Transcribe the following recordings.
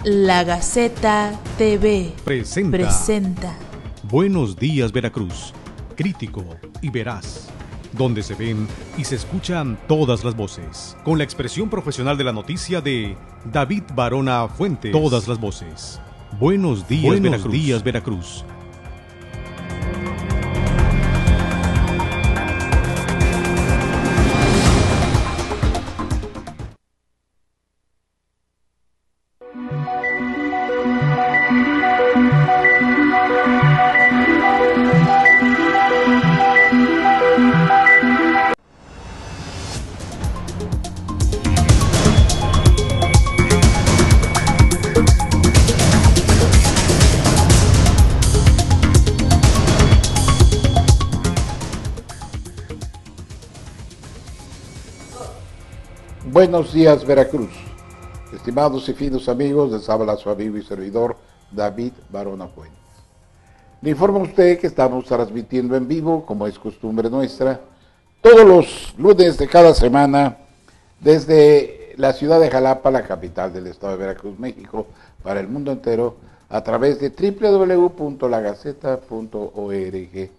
La Gaceta TV presenta Buenos Días Veracruz, crítico y veraz, donde se ven y se escuchan todas las voces, con la expresión profesional de la noticia de David Barona Fuentes. Todas las voces. Buenos días, Veracruz. Buenos días, Veracruz. Estimados y finos amigos, les habla su amigo y servidor David Barona Fuentes. Le informo a usted que estamos transmitiendo en vivo, como es costumbre nuestra, todos los lunes de cada semana desde la ciudad de Jalapa, la capital del estado de Veracruz, México, para el mundo entero, a través de www.lagaceta.org,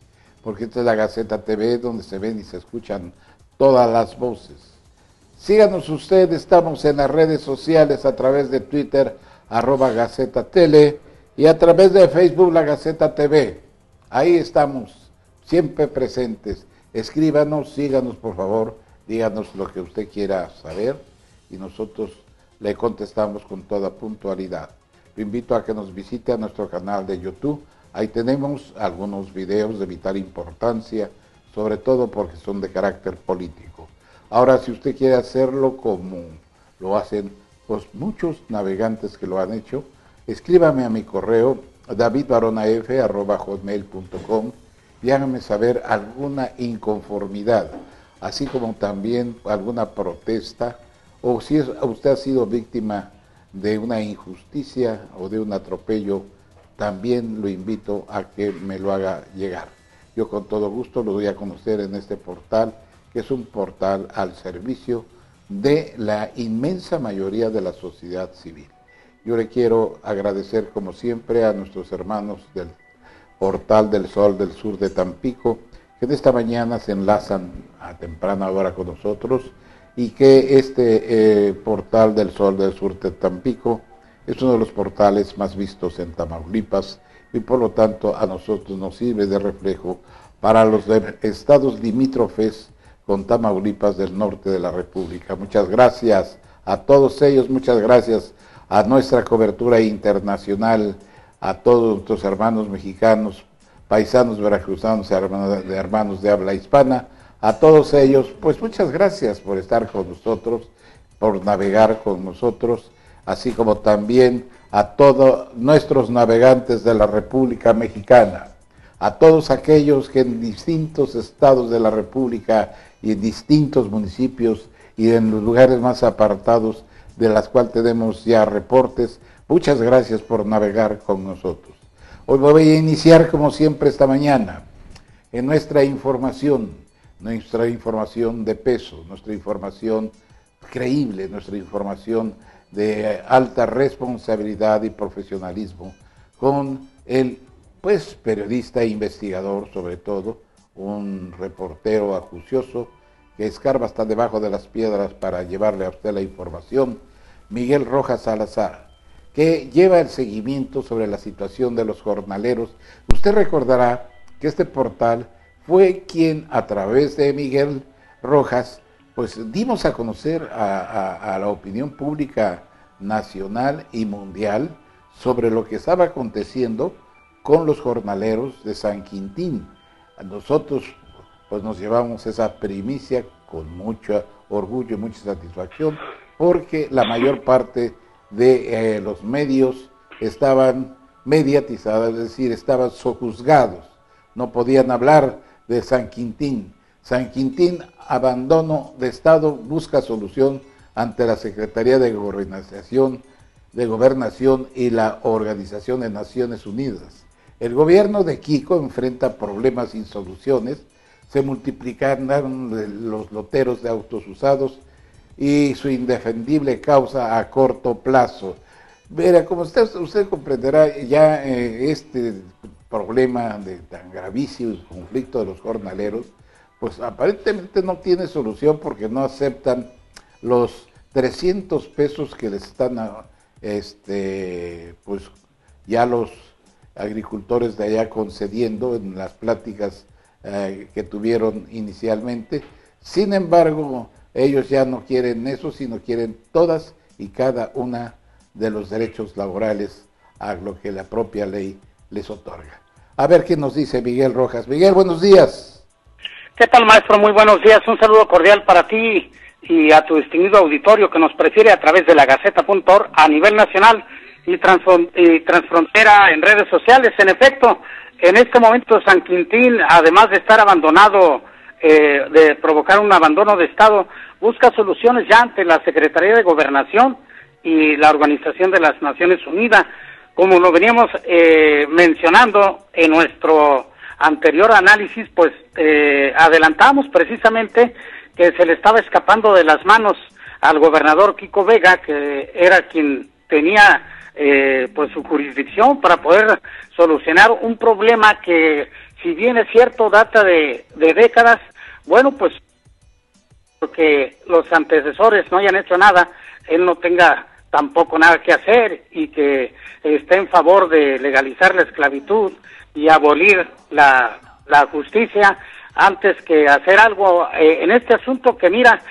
porque esta es la Gaceta TV, donde se ven y se escuchan todas las voces. Síganos usted, estamos en las redes sociales a través de Twitter, @GacetaTele, y a través de Facebook, La Gaceta TV. Ahí estamos, siempre presentes. Escríbanos, síganos por favor, díganos lo que usted quiera saber y nosotros le contestamos con toda puntualidad. Lo invito a que nos visite a nuestro canal de YouTube. Ahí tenemos algunos videos de vital importancia, sobre todo porque son de carácter político. Ahora, si usted quiere hacerlo como lo hacen pues, muchos navegantes que lo han hecho, escríbame a mi correo davidbaronaf@hotmail.com y hágame saber alguna inconformidad, así como también alguna protesta, o si usted ha sido víctima de una injusticia o de un atropello, también lo invito a que me lo haga llegar. Yo con todo gusto lo doy a conocer en este portal, que es un portal al servicio de la inmensa mayoría de la sociedad civil. Yo le quiero agradecer como siempre a nuestros hermanos del portal del Sol del Sur de Tampico, que en esta mañana se enlazan a temprana hora con nosotros, y que este portal del Sol del Sur de Tampico es uno de los portales más vistos en Tamaulipas, y por lo tanto a nosotros nos sirve de reflejo para los estados limítrofes con Tamaulipas del norte de la República. Muchas gracias a todos ellos, muchas gracias a nuestra cobertura internacional, a todos nuestros hermanos mexicanos, paisanos veracruzanos, hermanos de habla hispana, a todos ellos, pues muchas gracias por estar con nosotros, por navegar con nosotros, así como también a todos nuestros navegantes de la República Mexicana, a todos aquellos que en distintos estados de la República y en distintos municipios y en los lugares más apartados de las cuales tenemos ya reportes. Muchas gracias por navegar con nosotros. Hoy voy a iniciar como siempre esta mañana en nuestra información de peso, nuestra información creíble, nuestra información de alta responsabilidad y profesionalismo con el periodista e investigador, sobre todo, un reportero acucioso que escarba hasta debajo de las piedras para llevarle a usted la información, Miguel Rojas Salazar, que lleva el seguimiento sobre la situación de los jornaleros. Usted recordará que este portal fue quien, a través de Miguel Rojas, pues dimos a conocer a la opinión pública nacional y mundial sobre lo que estaba aconteciendo con los jornaleros de San Quintín. Nosotros pues nos llevamos esa primicia con mucho orgullo y mucha satisfacción, porque la mayor parte de los medios estaban mediatizados, es decir, estaban sojuzgados, no podían hablar de San Quintín. San Quintín, abandono de Estado, busca solución ante la Secretaría de Gobernación y la Organización de Naciones Unidas. El gobierno de Kiko enfrenta problemas sin soluciones, se multiplicaron los loteros de autos usados y su indefendible causa a corto plazo. Verá, como usted comprenderá, ya este problema de tan gravísimo conflicto de los jornaleros, pues aparentemente no tiene solución porque no aceptan los 300 pesos que les están, pues ya los agricultores de allá concediendo en las pláticas que tuvieron inicialmente. Sin embargo, ellos ya no quieren eso, sino quieren todas y cada una de los derechos laborales a lo que la propia ley les otorga. A ver qué nos dice Miguel Rojas. Miguel, buenos días. ¿Qué tal, maestro? Muy buenos días. Un saludo cordial para ti y a tu distinguido auditorio que nos prefiere a través de la Gaceta.org a nivel nacional y transfrontera en redes sociales. En efecto, en este momento San Quintín, además de estar abandonado, de provocar un abandono de Estado, busca soluciones ya ante la Secretaría de Gobernación y la Organización de las Naciones Unidas. Como lo veníamos mencionando en nuestro anterior análisis, pues adelantamos precisamente que se le estaba escapando de las manos al gobernador Kiko Vega, que era quien tenía pues su jurisdicción para poder solucionar un problema que, si bien es cierto, data de décadas. Bueno, pues porque los antecesores no hayan hecho nada, él no tenga tampoco nada que hacer y que esté en favor de legalizar la esclavitud y abolir la justicia antes que hacer algo en este asunto. Que mira,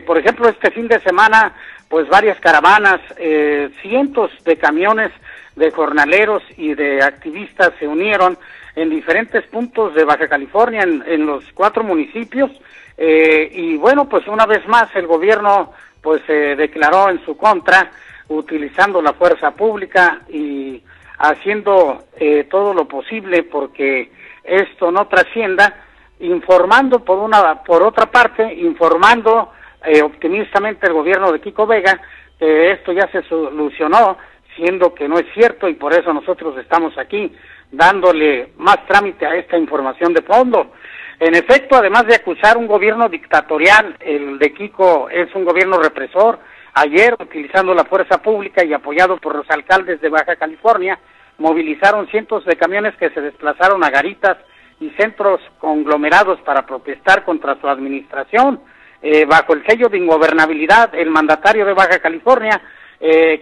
por ejemplo, este fin de semana, pues varias caravanas, cientos de camiones de jornaleros y de activistas se unieron en diferentes puntos de Baja California, en los 4 municipios, y bueno, pues una vez más el gobierno pues declaró en su contra, utilizando la fuerza pública y haciendo todo lo posible porque esto no trascienda, informando por otra parte, informando optimistamente el gobierno de Kiko Vega que esto ya se solucionó, siendo que no es cierto, y por eso nosotros estamos aquí dándole más trámite a esta información de fondo. En efecto, además de acusar un gobierno dictatorial, el de Kiko es un gobierno represor. Ayer, utilizando la fuerza pública y apoyado por los alcaldes de Baja California, movilizaron cientos de camiones que se desplazaron a garitas y centros conglomerados para protestar contra su administración. Bajo el sello de ingobernabilidad, el mandatario de Baja California,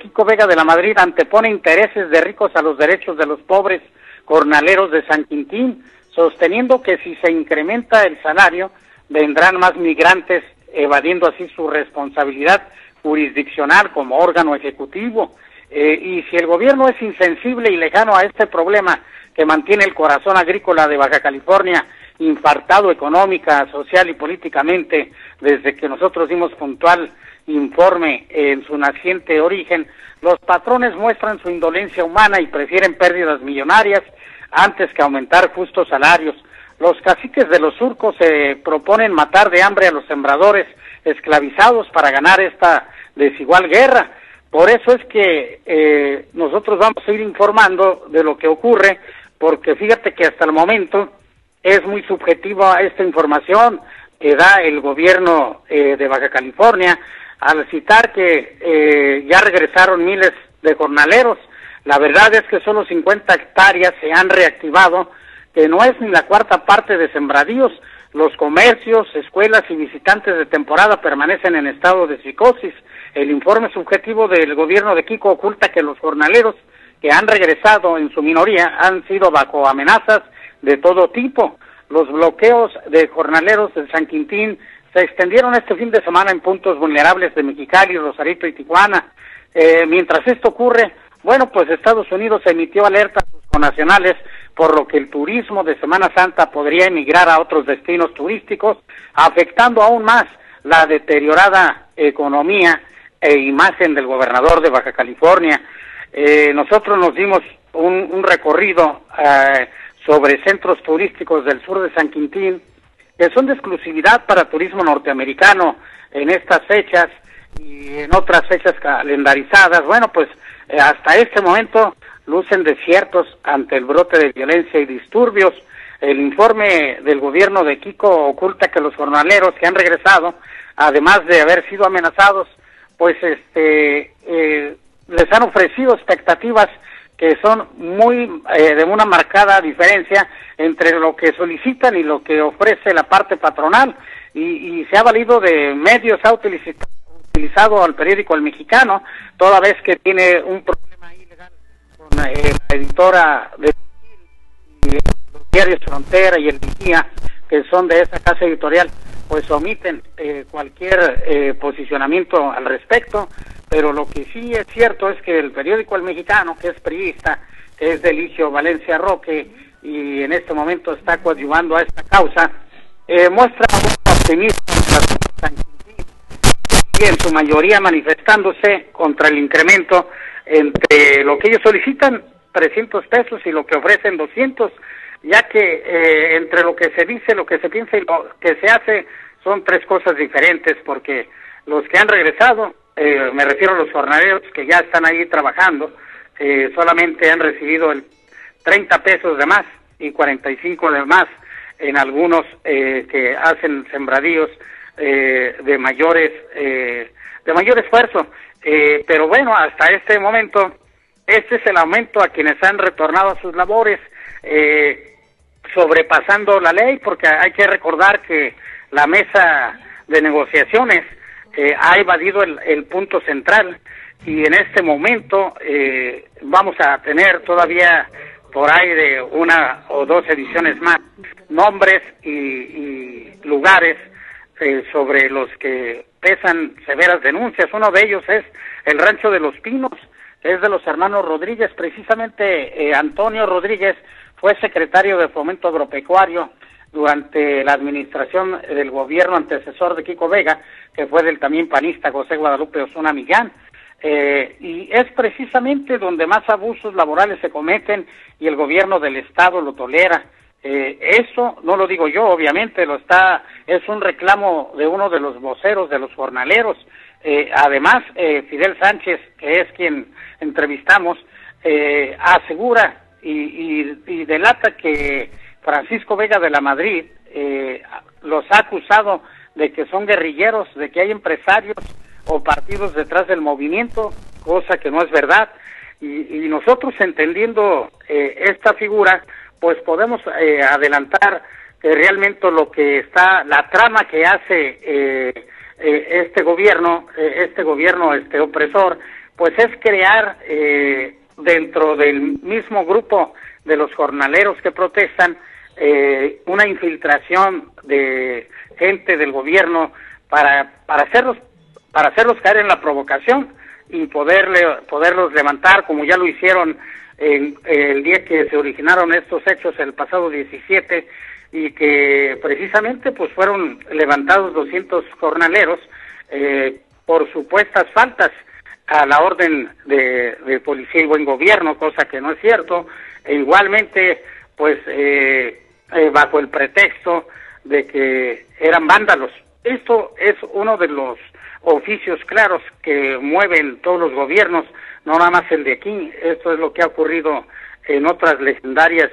Kiko Vega de la Madrid, antepone intereses de ricos a los derechos de los pobres jornaleros de San Quintín, sosteniendo que si se incrementa el salario, vendrán más migrantes, evadiendo así su responsabilidad jurisdiccional como órgano ejecutivo. Y si el gobierno es insensible y lejano a este problema que mantiene el corazón agrícola de Baja California infartado económica, social y políticamente desde que nosotros dimos puntual informe en su naciente origen, los patrones muestran su indolencia humana y prefieren pérdidas millonarias antes que aumentar justos salarios. Los caciques de los surcos se proponen matar de hambre a los sembradores esclavizados para ganar esta desigual guerra. Por eso es que nosotros vamos a ir informando de lo que ocurre, porque fíjate que hasta el momento es muy subjetiva esta información que da el gobierno de Baja California al citar que ya regresaron miles de jornaleros. La verdad es que solo 50 hectáreas se han reactivado, que no es ni la cuarta parte de sembradíos. Los comercios, escuelas y visitantes de temporada permanecen en estado de psicosis. El informe subjetivo del gobierno de Kiko oculta que los jornaleros que han regresado, en su minoría, han sido bajo amenazas de todo tipo. Los bloqueos de jornaleros de San Quintín se extendieron este fin de semana en puntos vulnerables de Mexicali, Rosarito y Tijuana. Mientras esto ocurre, bueno, pues Estados Unidos emitió alertas a sus connacionales, por lo que el turismo de Semana Santa podría emigrar a otros destinos turísticos, afectando aún más la deteriorada economía e imagen del gobernador de Baja California. Nosotros nos dimos un recorrido sobre centros turísticos del sur de San Quintín, que son de exclusividad para turismo norteamericano en estas fechas y en otras fechas calendarizadas. Bueno, pues hasta este momento lucen desiertos ante el brote de violencia y disturbios. El informe del gobierno de Kiko oculta que los jornaleros que han regresado, además de haber sido amenazados, pues les han ofrecido expectativas que son muy de una marcada diferencia entre lo que solicitan y lo que ofrece la parte patronal, y se ha valido de medios, ha utilizado al periódico El Mexicano, toda vez que tiene un problema ahí legal con la editora de los diarios Frontera y El Vigía, que son de esa casa editorial, pues omiten cualquier posicionamiento al respecto. Pero lo que sí es cierto es que el periódico El Mexicano, que es priista, que es de Eligio Valencia Roque, y en este momento está coadyuvando a esta causa, muestra un optimismo y en su mayoría manifestándose contra el incremento entre lo que ellos solicitan, 300 pesos, y lo que ofrecen 200, ya que entre lo que se dice, lo que se piensa y lo que se hace son tres cosas diferentes, porque los que han regresado, me refiero a los jornaleros que ya están ahí trabajando, solamente han recibido el 30 pesos de más y 45 de más en algunos que hacen sembradíos de mayor esfuerzo, pero bueno, hasta este momento este es el aumento a quienes han retornado a sus labores, sobrepasando la ley, porque hay que recordar que la mesa de negociaciones ha evadido el punto central, y en este momento vamos a tener todavía por ahí de una o dos ediciones más nombres y lugares sobre los que pesan severas denuncias. Uno de ellos es el Rancho de los Pinos, que es de los hermanos Rodríguez. Precisamente Antonio Rodríguez fue secretario de Fomento Agropecuario durante la administración del gobierno antecesor de Kiko Vega, que fue del también panista José Guadalupe Osuna Millán, y es precisamente donde más abusos laborales se cometen, y el gobierno del estado lo tolera. Eso no lo digo yo, obviamente es un reclamo de uno de los voceros de los jornaleros. Además, Fidel Sánchez, que es quien entrevistamos, asegura y delata que Francisco Vega de la Madrid los ha acusado de que son guerrilleros, de que hay empresarios o partidos detrás del movimiento, cosa que no es verdad, y nosotros, entendiendo esta figura, pues podemos adelantar que realmente lo que está, la trama que hace este gobierno opresor, pues es crear dentro del mismo grupo de los jornaleros que protestan una infiltración de gente del gobierno para hacerlos caer en la provocación y poderlos levantar, como ya lo hicieron el día que se originaron estos hechos, el pasado 17, y que precisamente pues fueron levantados 200 jornaleros por supuestas faltas a la orden de policía y buen gobierno, cosa que no es cierto, e igualmente pues bajo el pretexto de que eran vándalos. Esto es uno de los oficios claros que mueven todos los gobiernos, no nada más el de aquí. Esto es lo que ha ocurrido en otras legendarias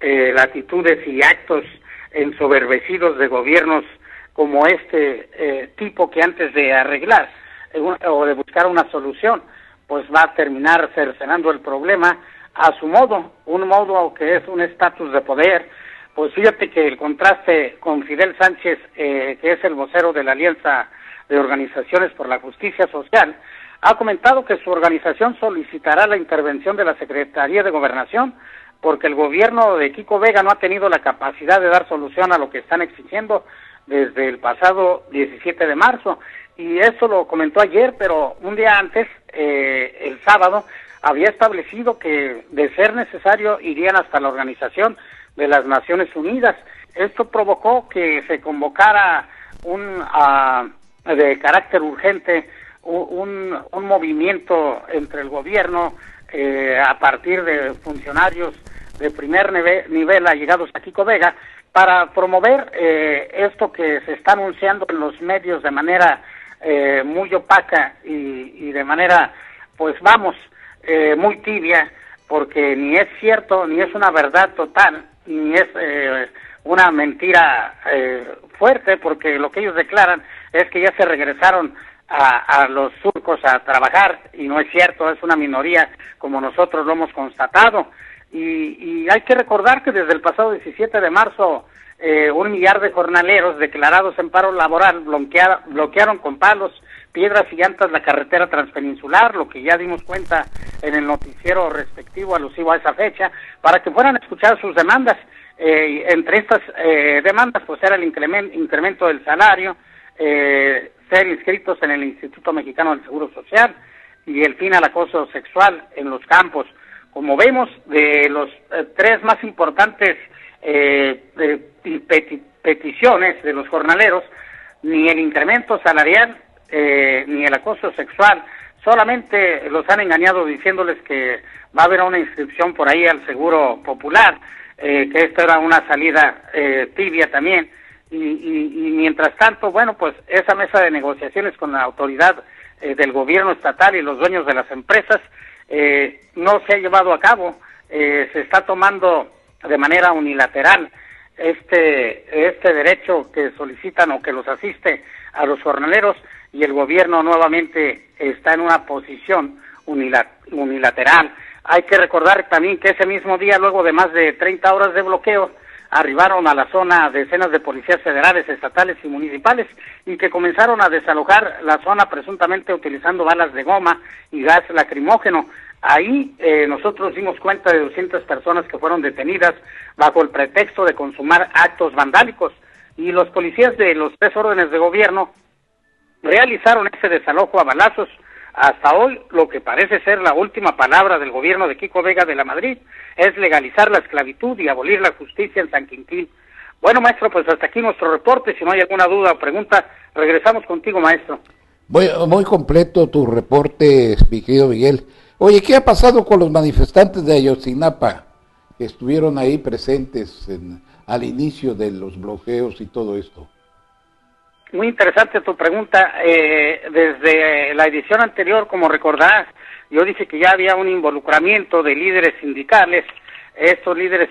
latitudes y actos ensoberbecidos de gobiernos como este tipo, que antes de arreglar o de buscar una solución, pues va a terminar cercenando el problema a su modo, un modo que es un estatus de poder. Pues fíjate que el contraste con Fidel Sánchez, que es el vocero de la Alianza de Organizaciones por la Justicia Social, ha comentado que su organización solicitará la intervención de la Secretaría de Gobernación, porque el gobierno de Kiko Vega no ha tenido la capacidad de dar solución a lo que están exigiendo desde el pasado 17 de marzo. Y eso lo comentó ayer, pero un día antes, el sábado, había establecido que, de ser necesario, irían hasta la Organización de las Naciones Unidas. Esto provocó que se convocara de carácter urgente un movimiento entre el gobierno a partir de funcionarios de primer nivel allegados a Kiko Vega, para promover esto que se está anunciando en los medios de manera muy opaca y de manera, pues vamos, muy tibia, porque ni es cierto, ni es una verdad total, ni es una mentira fuerte, porque lo que ellos declaran es que ya se regresaron a los surcos a trabajar, y no es cierto, es una minoría como nosotros lo hemos constatado. Y hay que recordar que desde el pasado 17 de marzo 1 millar de jornaleros declarados en paro laboral bloquearon con palos, piedras y llantas la carretera transpeninsular, lo que ya dimos cuenta en el noticiero respectivo alusivo a esa fecha, para que fueran escuchadas sus demandas. Entre estas demandas pues era el incremento del salario, ser inscritos en el Instituto Mexicano del Seguro Social y el fin al acoso sexual en los campos. Como vemos, de los tres más importantes peticiones de los jornaleros, ni el incremento salarial ni el acoso sexual, solamente los han engañado diciéndoles que va a haber una inscripción por ahí al Seguro Popular, que esto era una salida tibia también, y mientras tanto, bueno, pues esa mesa de negociaciones con la autoridad del gobierno estatal y los dueños de las empresas no se ha llevado a cabo. Se está tomando de manera unilateral este derecho que solicitan o que los asiste a los jornaleros, y el gobierno nuevamente está en una posición unilateral. Hay que recordar también que ese mismo día, luego de más de 30 horas de bloqueo, arribaron a la zona decenas de policías federales, estatales y municipales, y que comenzaron a desalojar la zona presuntamente utilizando balas de goma y gas lacrimógeno. Ahí nosotros dimos cuenta de 200 personas que fueron detenidas bajo el pretexto de consumar actos vandálicos, y los policías de los tres órdenes de gobierno realizaron ese desalojo a balazos. Hasta hoy, lo que parece ser la última palabra del gobierno de Kiko Vega de la Madrid es legalizar la esclavitud y abolir la justicia en San Quintín. Bueno, maestro, pues hasta aquí nuestro reporte. Si no hay alguna duda o pregunta, regresamos contigo, maestro. Muy completo tu reporte, mi querido Miguel. Oye, ¿qué ha pasado con los manifestantes de Ayotzinapa que estuvieron ahí presentes al inicio de los bloqueos y todo esto? Muy interesante tu pregunta. Desde la edición anterior, como recordarás, yo dije que ya había un involucramiento de líderes sindicales. Estos líderes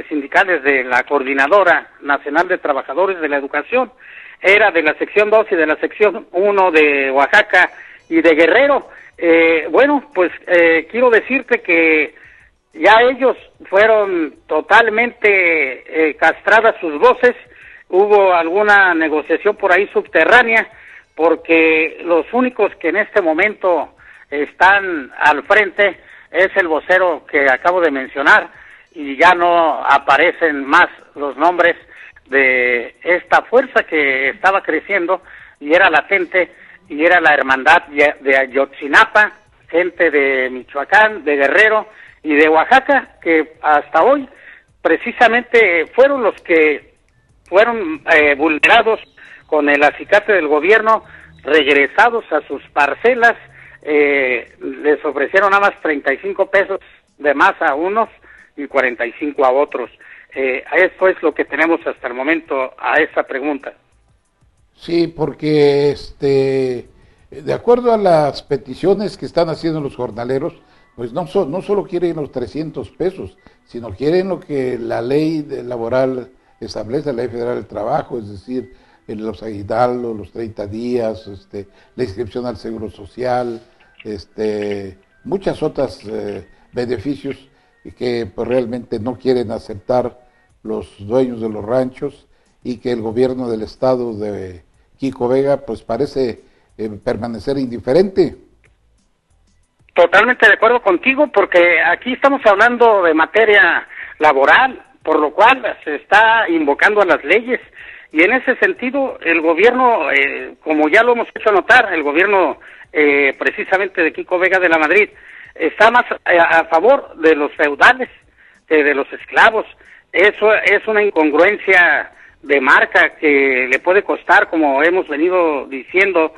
sindicales de la Coordinadora Nacional de Trabajadores de la Educación, era de la sección 2 y de la sección 1 de Oaxaca y de Guerrero. Bueno, pues quiero decirte que ya ellos fueron totalmente castradas sus voces. Hubo alguna negociación por ahí subterránea, porque los únicos que en este momento están al frente es el vocero que acabo de mencionar, y ya no aparecen más los nombres de esta fuerza que estaba creciendo y era latente, y era la hermandad de Ayotzinapa, gente de Michoacán, de Guerrero y de Oaxaca, que hasta hoy precisamente fueron los que fueron vulnerados con el acicate del gobierno, regresados a sus parcelas. Les ofrecieron nada más 35 pesos de más a unos y 45 a otros. Esto es lo que tenemos hasta el momento a esa pregunta. Sí, porque de acuerdo a las peticiones que están haciendo los jornaleros, pues no solo quieren los 300 pesos, sino quieren lo que la ley laboral establece, la Ley Federal del Trabajo, es decir, los aguinaldos, los 30 días, la inscripción al Seguro Social, muchas otras beneficios que pues, realmente no quieren aceptar los dueños de los ranchos, y que el gobierno del estado de Kiko Vega pues parece permanecer indiferente. Totalmente de acuerdo contigo, porque aquí estamos hablando de materia laboral, por lo cual se está invocando a las leyes, y en ese sentido el gobierno, como ya lo hemos hecho notar, el gobierno precisamente de Kiko Vega de la Madrid, está más a favor de los feudales, de los esclavos. Eso es una incongruencia de marca que le puede costar, como hemos venido diciendo,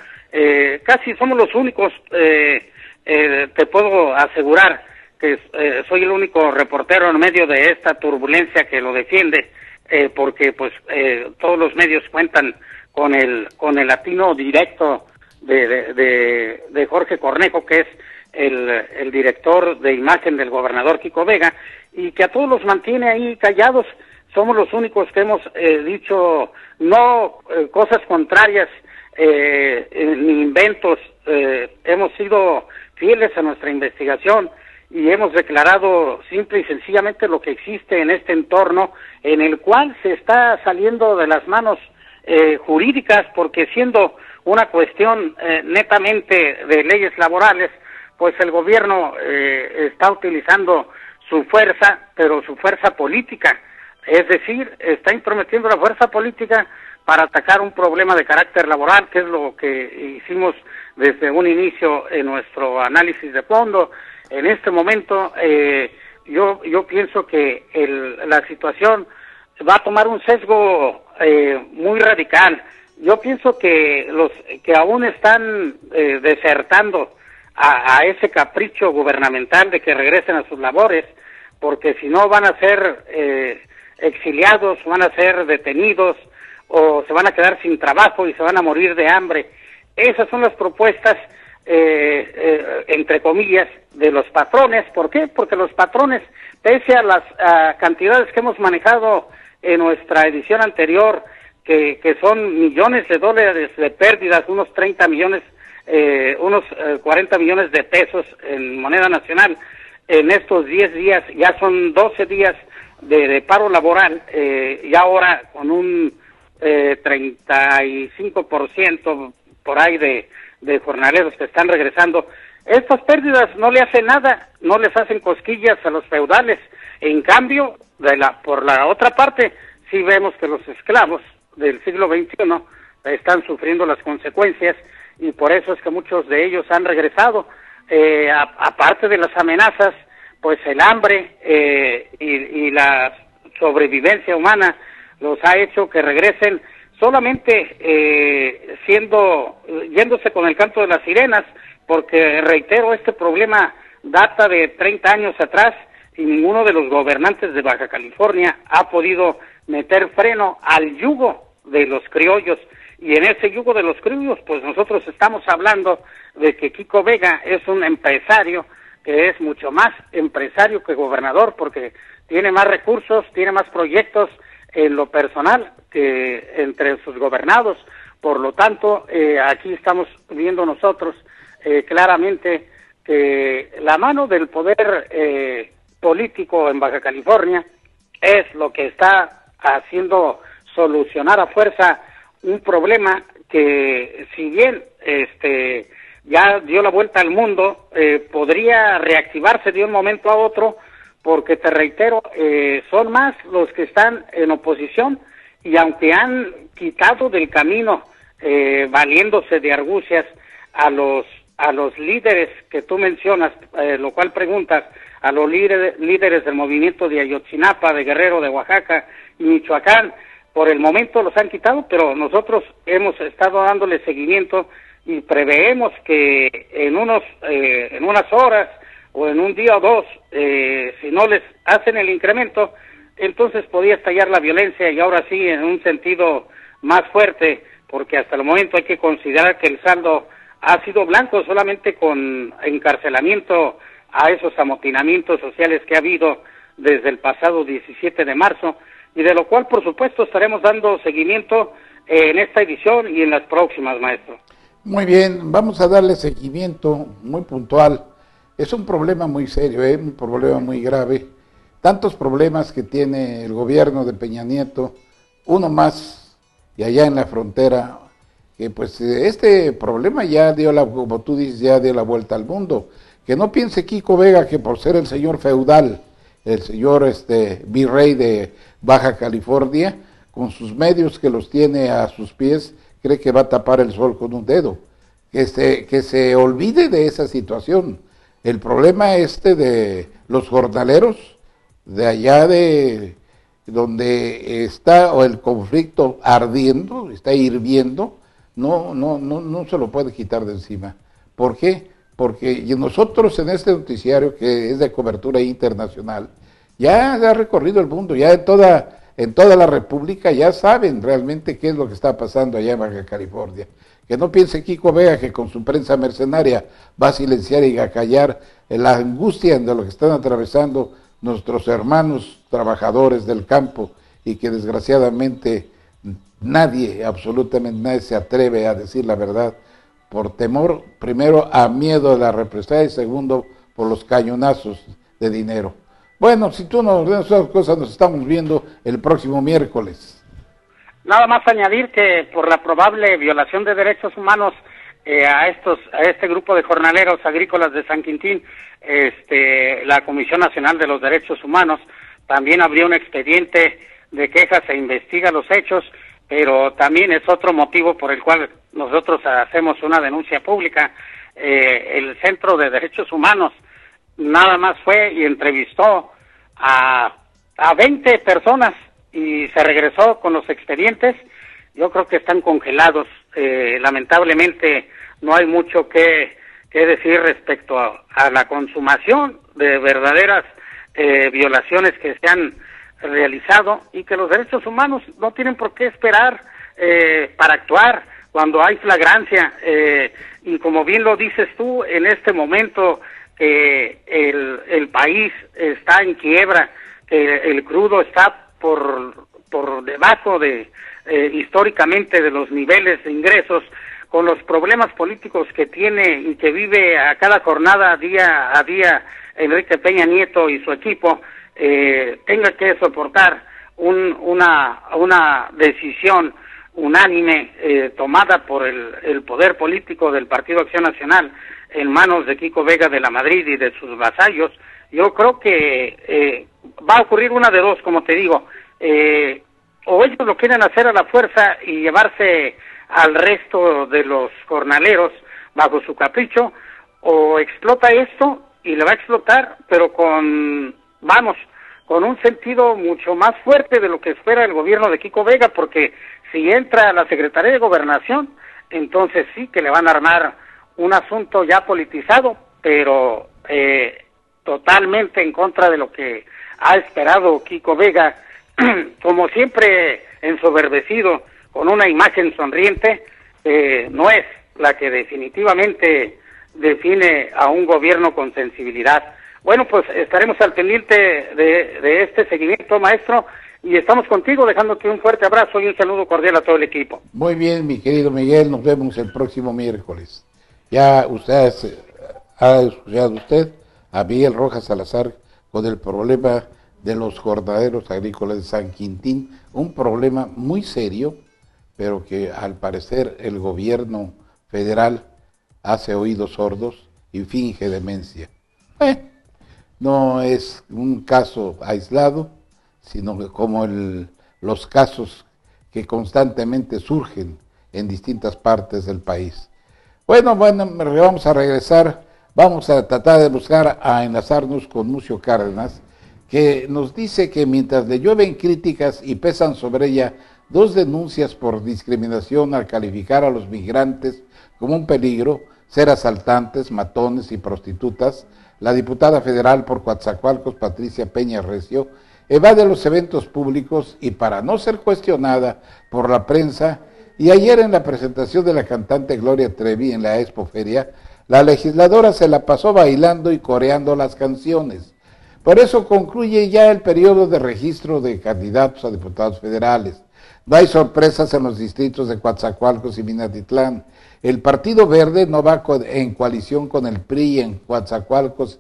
casi somos los únicos, te puedo asegurar que soy el único reportero en medio de esta turbulencia que lo defiende, porque pues todos los medios cuentan con el latino directo de Jorge Cornejo, que es el director de imagen del gobernador Kiko Vega, y que a todos los mantiene ahí callados. Somos los únicos que hemos dicho no cosas contrarias ni inventos. Hemos sido fieles a nuestra investigación y hemos declarado simple y sencillamente lo que existe en este entorno, en el cual se está saliendo de las manos jurídicas, porque siendo una cuestión netamente de leyes laborales, pues el gobierno está utilizando su fuerza, pero su fuerza política, es decir, está intrometiendo la fuerza política para atacar un problema de carácter laboral, que es lo que hicimos desde un inicio en nuestro análisis de fondo. En este momento, yo pienso que la situación va a tomar un sesgo muy radical. Yo pienso que los que aún están desertando a ese capricho gubernamental de que regresen a sus labores, porque si no van a ser exiliados, van a ser detenidos, o se van a quedar sin trabajo y se van a morir de hambre. Esas son las propuestas, entre comillas, de los patrones. ¿Por qué? Porque los patrones, pese a las cantidades que hemos manejado en nuestra edición anterior, que son millones de dólares de pérdidas, unos 30 millones, unos 40 millones de pesos en moneda nacional, en estos 10 días, ya son 12 días de paro laboral, y ahora con un 35% por ahí de jornaleros que están regresando. Estas pérdidas no le hacen nada, no les hacen cosquillas a los feudales. En cambio, por la otra parte, sí vemos que los esclavos del siglo XXI están sufriendo las consecuencias, y por eso es que muchos de ellos han regresado. Aparte de las amenazas, pues el hambre y la sobrevivencia humana los ha hecho que regresen solamente yéndose con el canto de las sirenas, porque reitero, este problema data de 30 años atrás y ninguno de los gobernantes de Baja California ha podido meter freno al yugo de los criollos, y en ese yugo de los criollos pues nosotros estamos hablando de que Kiko Vega es un empresario que es mucho más empresario que gobernador, porque tiene más recursos, tiene más proyectos en lo personal que entre sus gobernados. Por lo tanto, aquí estamos viendo nosotros claramente que la mano del poder político en Baja California es lo que está haciendo solucionar a fuerza un problema que, si bien ya dio la vuelta al mundo, podría reactivarse de un momento a otro, porque te reitero, son más los que están en oposición, y aunque han quitado del camino, valiéndose de argucias, a los líderes que tú mencionas, lo cual preguntas, a los líderes del movimiento de Ayotzinapa, de Guerrero, de Oaxaca y Michoacán, por el momento los han quitado, pero nosotros hemos estado dándole seguimiento y preveemos que en unas horas o en un día o dos, si no les hacen el incremento, entonces podría estallar la violencia, y ahora sí en un sentido más fuerte, porque hasta el momento hay que considerar que el saldo ha sido blanco, solamente con encarcelamiento a esos amotinamientos sociales que ha habido desde el pasado 17 de marzo, y de lo cual, por supuesto, estaremos dando seguimiento en esta edición y en las próximas, maestro. Muy bien, vamos a darle seguimiento muy puntual. Es un problema muy serio, un problema muy grave. Tantos problemas que tiene el gobierno de Peña Nieto, uno más, y allá en la frontera, que pues este problema ya como tú dices, ya dio la vuelta al mundo. Que no piense Kiko Vega que por ser el señor feudal, el señor virrey de Baja California, con sus medios que los tiene a sus pies, cree que va a tapar el sol con un dedo. Que se olvide de esa situación. El problema de los jornaleros, de allá de donde está el conflicto ardiendo, está hirviendo, no se lo puede quitar de encima. ¿Por qué? Porque nosotros en este noticiario, que es de cobertura internacional, ya ha recorrido el mundo, ya en toda la República ya saben realmente qué es lo que está pasando allá en Baja California. Que no piense Kiko Vega que con su prensa mercenaria va a silenciar y a callar la angustia de lo que están atravesando nuestros hermanos trabajadores del campo, y que desgraciadamente nadie, absolutamente nadie se atreve a decir la verdad por temor, primero, a miedo de la represalia y segundo, por los cañonazos de dinero. Bueno, si tú nos ordenas esas cosas, nos estamos viendo el próximo miércoles. Nada más añadir que por la probable violación de derechos humanos a este grupo de jornaleros agrícolas de San Quintín, la Comisión Nacional de los Derechos Humanos también abrió un expediente de quejas e investiga los hechos, pero también es otro motivo por el cual nosotros hacemos una denuncia pública. El Centro de Derechos Humanos nada más fue y entrevistó a 20 personas y se regresó con los expedientes. Yo creo que están congelados. Lamentablemente no hay mucho que decir respecto a la consumación de verdaderas violaciones que se han realizado, y que los derechos humanos no tienen por qué esperar para actuar cuando hay flagrancia, y como bien lo dices tú, en este momento que el país está en quiebra, que el crudo está por debajo de históricamente de los niveles de ingresos, con los problemas políticos que tiene y que vive a cada jornada, día a día, Enrique Peña Nieto y su equipo, tenga que soportar una decisión unánime tomada por el poder político del Partido Acción Nacional en manos de Kiko Vega de la Madrid y de sus vasallos. Yo creo que va a ocurrir una de dos, como te digo, o ellos lo quieren hacer a la fuerza y llevarse al resto de los jornaleros bajo su capricho, o explota esto y le va a explotar, pero con un sentido mucho más fuerte de lo que espera el gobierno de Kiko Vega, porque si entra a la Secretaría de Gobernación, entonces sí que le van a armar un asunto ya politizado, pero totalmente en contra de lo que ha esperado Kiko Vega, como siempre ensoberbecido, con una imagen sonriente, no es la que definitivamente define a un gobierno con sensibilidad. Bueno, pues estaremos al pendiente de este seguimiento, maestro, y estamos contigo, dejándote un fuerte abrazo y un saludo cordial a todo el equipo. Muy bien, mi querido Miguel, nos vemos el próximo miércoles. Ya ha escuchado a Miguel Rojas Salazar con el problema de los jornaleros agrícolas de San Quintín, un problema muy serio, pero que al parecer el gobierno federal hace oídos sordos y finge demencia. No es un caso aislado, sino que como los casos que constantemente surgen en distintas partes del país. Bueno, vamos a regresar, vamos a tratar de buscar a enlazarnos con Mucio Cárdenas, que nos dice que mientras le llueven críticas y pesan sobre ella 2 denuncias por discriminación al calificar a los migrantes como un peligro, ser asaltantes, matones y prostitutas, la diputada federal por Coatzacoalcos, Patricia Peña Recio, evade los eventos públicos y para no ser cuestionada por la prensa, y ayer en la presentación de la cantante Gloria Trevi en la Expoferia, la legisladora se la pasó bailando y coreando las canciones. Por eso concluye ya el periodo de registro de candidatos a diputados federales. No hay sorpresas en los distritos de Coatzacoalcos y Minatitlán. El Partido Verde no va en coalición con el PRI en Coatzacoalcos.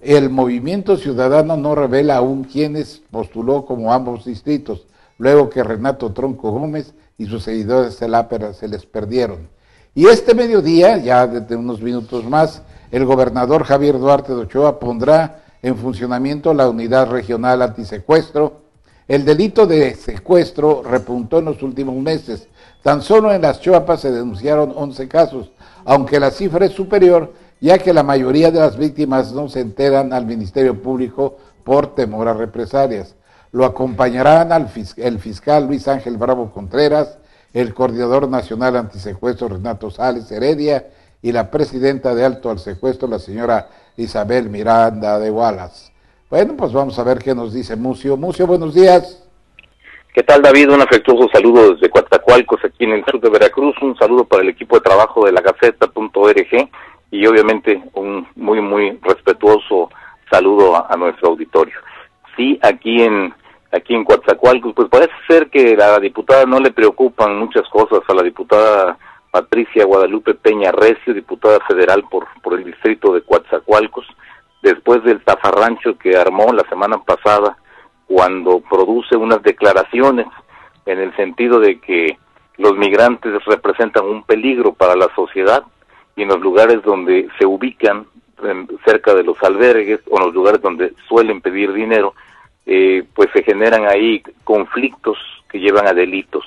El Movimiento Ciudadano no revela aún quiénes postuló como ambos distritos, luego que Renato Tronco Gómez y sus seguidores se les perdieron. Y este mediodía, ya desde unos minutos más, el gobernador Javier Duarte de Ochoa pondrá en funcionamiento la unidad regional antisecuestro. El delito de secuestro repuntó en los últimos meses. Tan solo en las Chiapas se denunciaron 11 casos, aunque la cifra es superior, ya que la mayoría de las víctimas no se enteran al Ministerio Público por temor a represalias. Lo acompañarán el fiscal Luis Ángel Bravo Contreras, el coordinador nacional antisecuestro Renato Sales Heredia y la presidenta de Alto al Secuestro, la señora Isabel Miranda de Wallace. Bueno, pues vamos a ver qué nos dice Mucio. Mucio, buenos días. ¿Qué tal, David? Un afectuoso saludo desde Coatzacoalcos, aquí en el sur de Veracruz. Un saludo para el equipo de trabajo de la Gaceta.org y obviamente un muy respetuoso saludo a nuestro auditorio. Sí, aquí en aquí en Coatzacoalcos. Pues parece ser que a la diputada no le preocupan muchas cosas, a la diputada Patricia Guadalupe Peña Recio, diputada federal por el distrito de Coatzacoalcos, después del zafarrancho que armó la semana pasada, cuando produce unas declaraciones en el sentido de que los migrantes representan un peligro para la sociedad, y en los lugares donde se ubican, cerca de los albergues o en los lugares donde suelen pedir dinero, pues se generan ahí conflictos que llevan a delitos.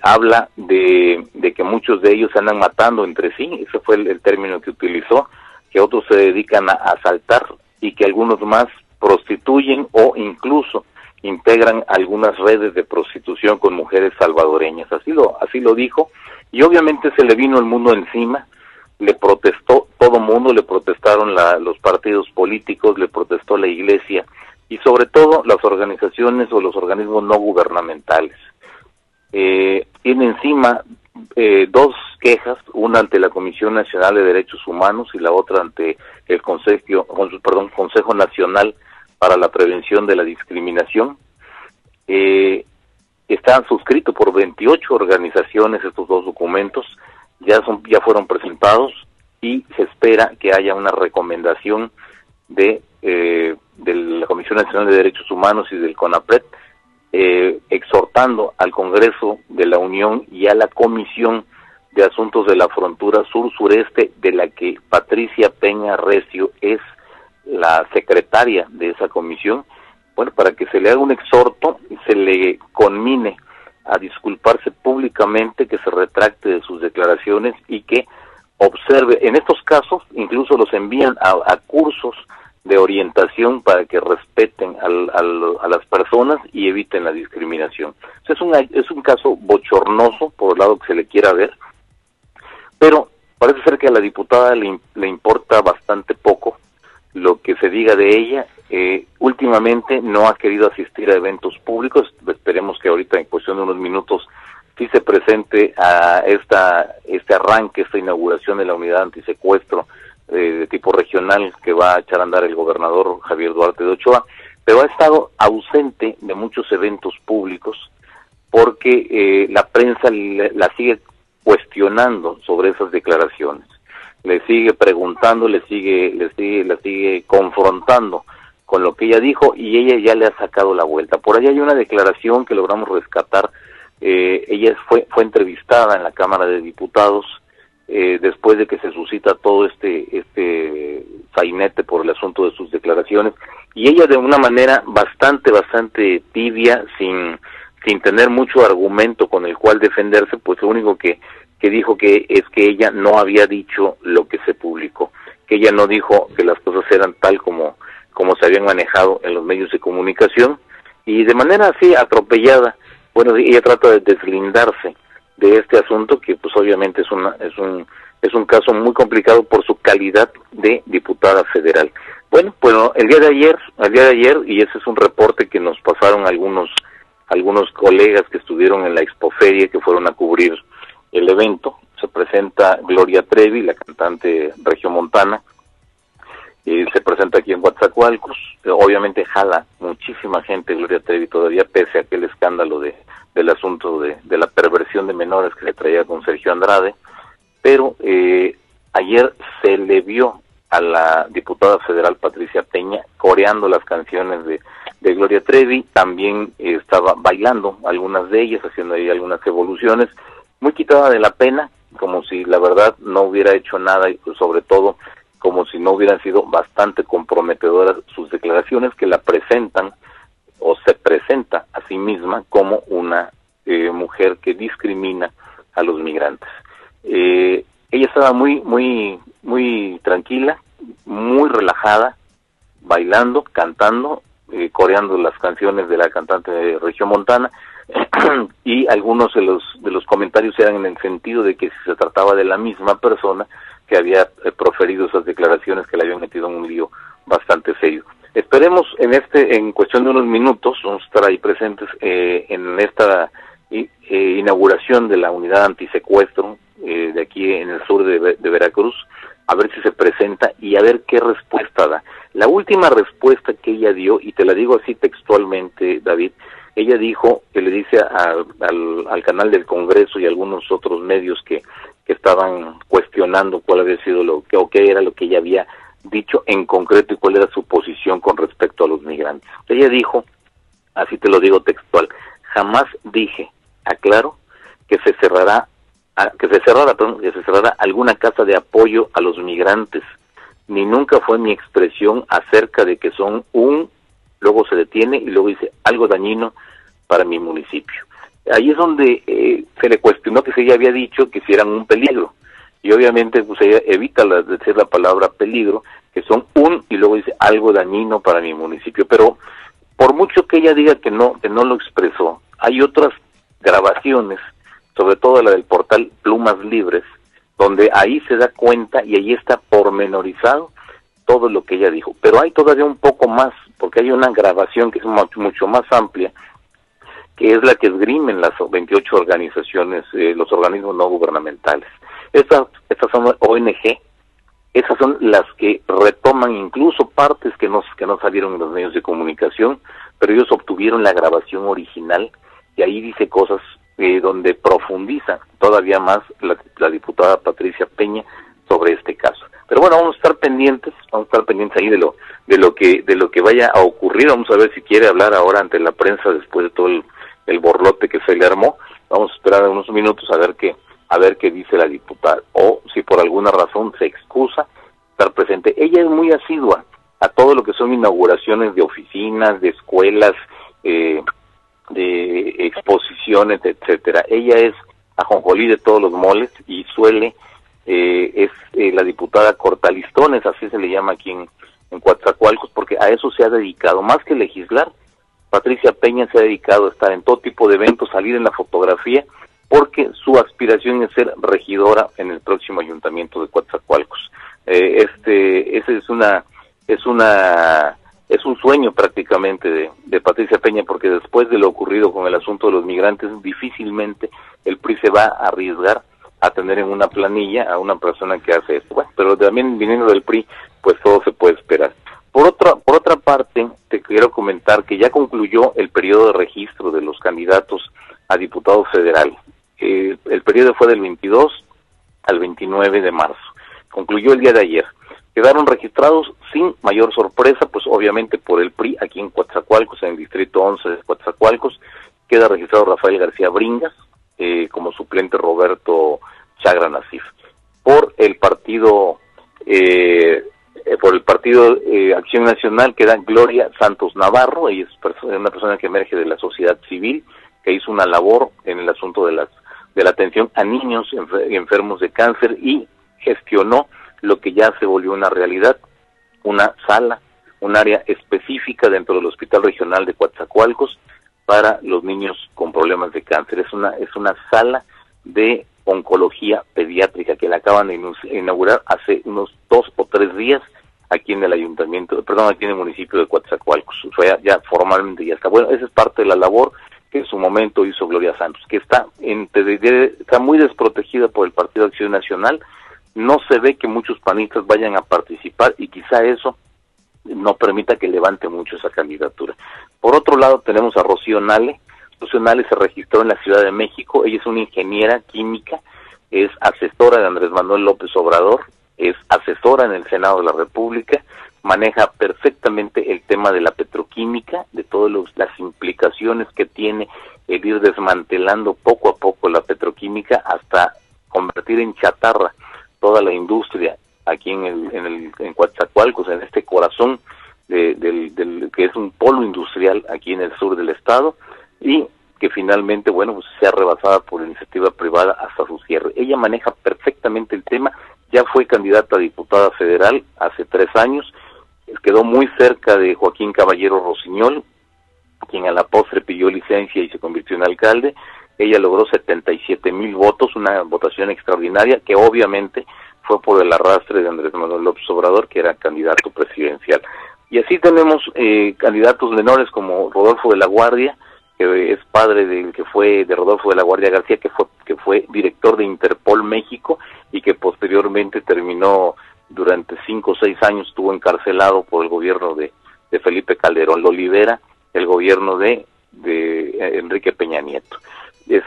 Habla de que muchos de ellos andan matando entre sí, ese fue el término que utilizó, que otros se dedican a asaltar y que algunos más prostituyen o incluso integran algunas redes de prostitución con mujeres salvadoreñas. Así lo dijo, y obviamente se le vino el mundo encima, le protestó todo mundo, le protestaron los partidos políticos, le protestó la iglesia y sobre todo las organizaciones o los organismos no gubernamentales. Tiene encima dos quejas, una ante la Comisión Nacional de Derechos Humanos y la otra ante el Consejo Nacional para la Prevención de la Discriminación. Está suscrito por 28 organizaciones estos dos documentos, ya fueron presentados y se espera que haya una recomendación de la Comisión Nacional de Derechos Humanos y del CONAPRED, exhortando al Congreso de la Unión y a la Comisión de Asuntos de la Frontera Sur-Sureste, de la que Patricia Peña Recio es la secretaria de esa comisión, bueno, para que se le haga un exhorto y se le conmine a disculparse públicamente, que se retracte de sus declaraciones y que observe. En estos casos incluso los envían a cursos de orientación para que respeten a las personas y eviten la discriminación. Es un caso bochornoso por el lado que se le quiera ver, pero parece ser que a la diputada le importa bastante poco lo que se diga de ella. Últimamente no ha querido asistir a eventos públicos. Esperemos que ahorita en cuestión de unos minutos sí se presente a este arranque, esta inauguración de la unidad antisecuestro de tipo regional que va a echar a andar el gobernador Javier Duarte de Ochoa, pero ha estado ausente de muchos eventos públicos porque la prensa la sigue cuestionando sobre esas declaraciones, le sigue preguntando, la sigue confrontando con lo que ella dijo, y ella ya le ha sacado la vuelta. Por ahí hay una declaración que logramos rescatar. Ella fue entrevistada en la Cámara de Diputados después de que se suscita todo este sainete por el asunto de sus declaraciones, y ella de una manera bastante tibia, sin tener mucho argumento con el cual defenderse, pues lo único que dijo es que ella no había dicho lo que se publicó, que ella no dijo que las cosas eran tal como se habían manejado en los medios de comunicación, y de manera así atropellada, bueno, ella trata de deslindarse de este asunto, que pues obviamente es un caso muy complicado por su calidad de diputada federal. Bueno, pues el día de ayer, y ese es un reporte que nos pasaron algunos colegas que estuvieron en la Expoferia, que fueron a cubrir el evento, se presenta Gloria Trevi, la cantante regiomontana, se presenta aquí en Coatzacoalcos. Obviamente jala muchísima gente Gloria Trevi todavía, pese a aquel escándalo del asunto de la perversión de menores que le traía con Sergio Andrade, pero ayer se le vio a la diputada federal Patricia Peña coreando las canciones de Gloria Trevi, también estaba bailando algunas de ellas, haciendo ahí algunas evoluciones, muy quitada de la pena, como si la verdad no hubiera hecho nada, y pues sobre todo como si no hubieran sido bastante comprometedoras sus declaraciones, que la presentan o se presenta a sí misma como una mujer que discrimina a los migrantes. Ella estaba muy tranquila, muy relajada, bailando, cantando, coreando las canciones de la cantante regiomontana, y algunos de los comentarios eran en el sentido de que si se trataba de la misma persona que había proferido esas declaraciones, que le habían metido en un lío bastante serio. Esperemos en cuestión de unos minutos, vamos a estar ahí presentes en esta inauguración de la unidad antisecuestro de aquí en el sur de Veracruz, a ver si se presenta y a ver qué respuesta da. La última respuesta que ella dio, y te la digo así textualmente, David, ella dijo que le dice al canal del Congreso y a algunos otros medios que estaban cuestionando cuál había sido o qué era lo que ella había dicho en concreto y cuál era su posición con respecto a los migrantes. Ella dijo, así te lo digo textual, jamás dije, aclaro, que se cerrara alguna casa de apoyo a los migrantes, ni nunca fue mi expresión acerca de que son luego se detiene y luego dice algo dañino para mi municipio. Ahí es donde se le cuestionó que si ella había dicho que si eran un peligro, y obviamente pues ella evita decir la palabra peligro, que son y luego dice algo dañino para mi municipio, pero por mucho que ella diga que no lo expresó, hay otras grabaciones, sobre todo la del portal Plumas Libres, donde ahí se da cuenta y ahí está pormenorizado todo lo que ella dijo. Pero hay todavía un poco más, porque hay una grabación que es mucho más amplia, que es la que esgrimen las 28 organizaciones, los organismos no gubernamentales. Estas son ONG, esas son las que retoman incluso partes que no salieron en los medios de comunicación, pero ellos obtuvieron la grabación original y ahí dice cosas donde profundiza todavía más la diputada Patricia Peña sobre este caso. Pero bueno, vamos a estar pendientes ahí de lo que vaya a ocurrir. Vamos a ver si quiere hablar ahora ante la prensa después de todo el borlote que se le armó. Vamos a esperar unos minutos a ver qué dice la diputada, o si por alguna razón se excusa estar presente. Ella es muy asidua a todo lo que son inauguraciones de oficinas, de escuelas, de exposiciones, etcétera. Ella es ajonjolí de todos los moles y es la diputada cortalistones, así se le llama aquí en Coatzacoalcos, porque a eso se ha dedicado, más que legislar. Patricia Peña se ha dedicado a estar en todo tipo de eventos, salir en la fotografía, porque su aspiración es ser regidora en el próximo ayuntamiento de Coatzacoalcos. Es un sueño prácticamente de Patricia Peña, porque después de lo ocurrido con el asunto de los migrantes, difícilmente el PRI se va a arriesgar a tener en una planilla a una persona que hace esto. Bueno, pero también viniendo del PRI, pues todo se puede esperar. Por otra parte, te quiero comentar que ya concluyó el periodo de registro de los candidatos a diputado federal. El periodo fue del 22 al 29 de marzo. Concluyó el día de ayer. Quedaron registrados sin mayor sorpresa, pues obviamente por el PRI, aquí en Coatzacoalcos, en el distrito 11 de Coatzacoalcos, queda registrado Rafael García Bringas, como suplente Roberto Chagra Nasif. Por el partido Acción Nacional queda Gloria Santos Navarro. Ella es una persona que emerge de la sociedad civil, que hizo una labor en el asunto de la atención a niños enfermos de cáncer y gestionó lo que ya se volvió una realidad, una sala, un área específica dentro del Hospital Regional de Coatzacoalcos para los niños con problemas de cáncer. Es una sala de oncología pediátrica que la acaban de inaugurar hace unos 2 o 3 días aquí en el aquí en el municipio de Coatzacoalcos. Ya formalmente ya está. Bueno, esa es parte de la labor que en su momento hizo Gloria Santos, que está muy desprotegida por el Partido Acción Nacional. No se ve que muchos panistas vayan a participar y quizá eso no permita que levante mucho esa candidatura. Por otro lado tenemos a Rocío Nale. Rocío Nale se registró en la Ciudad de México. Ella es una ingeniera química, es asesora de Andrés Manuel López Obrador, es asesora en el Senado de la República, maneja perfectamente el tema de la petroquímica, de todas las implicaciones que tiene el ir desmantelando poco a poco la petroquímica hasta convertir en chatarra toda la industria aquí en Coatzacoalcos, en este corazón que es un polo industrial aquí en el sur del estado, y que finalmente, bueno, pues sea rebasada por iniciativa privada hasta su cierre. Ella maneja perfectamente el tema, ya fue candidata a diputada federal hace 3 años, quedó muy cerca de Joaquín Caballero Rosiñol, quien a la postre pidió licencia y se convirtió en alcalde. Ella logró 77,000 votos, una votación extraordinaria que obviamente fue por el arrastre de Andrés Manuel López Obrador, que era candidato presidencial. Y así tenemos candidatos menores como Rodolfo de la Guardia, que es padre de Rodolfo de la Guardia García, que fue director de Interpol México y que posteriormente terminó durante 5 o 6 años estuvo encarcelado por el gobierno de Felipe Calderón. Lo libera el gobierno de Enrique Peña Nieto.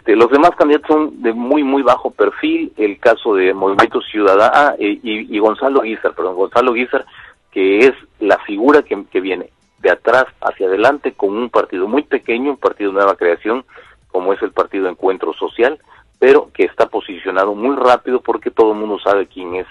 Los demás candidatos son de muy bajo perfil. El caso de Movimiento Ciudadano y Gonzalo Guízar, que es la figura que viene de atrás hacia adelante con un partido muy pequeño, un partido de nueva creación, como es el Partido Encuentro Social, pero que está posicionado muy rápido porque todo el mundo sabe quién es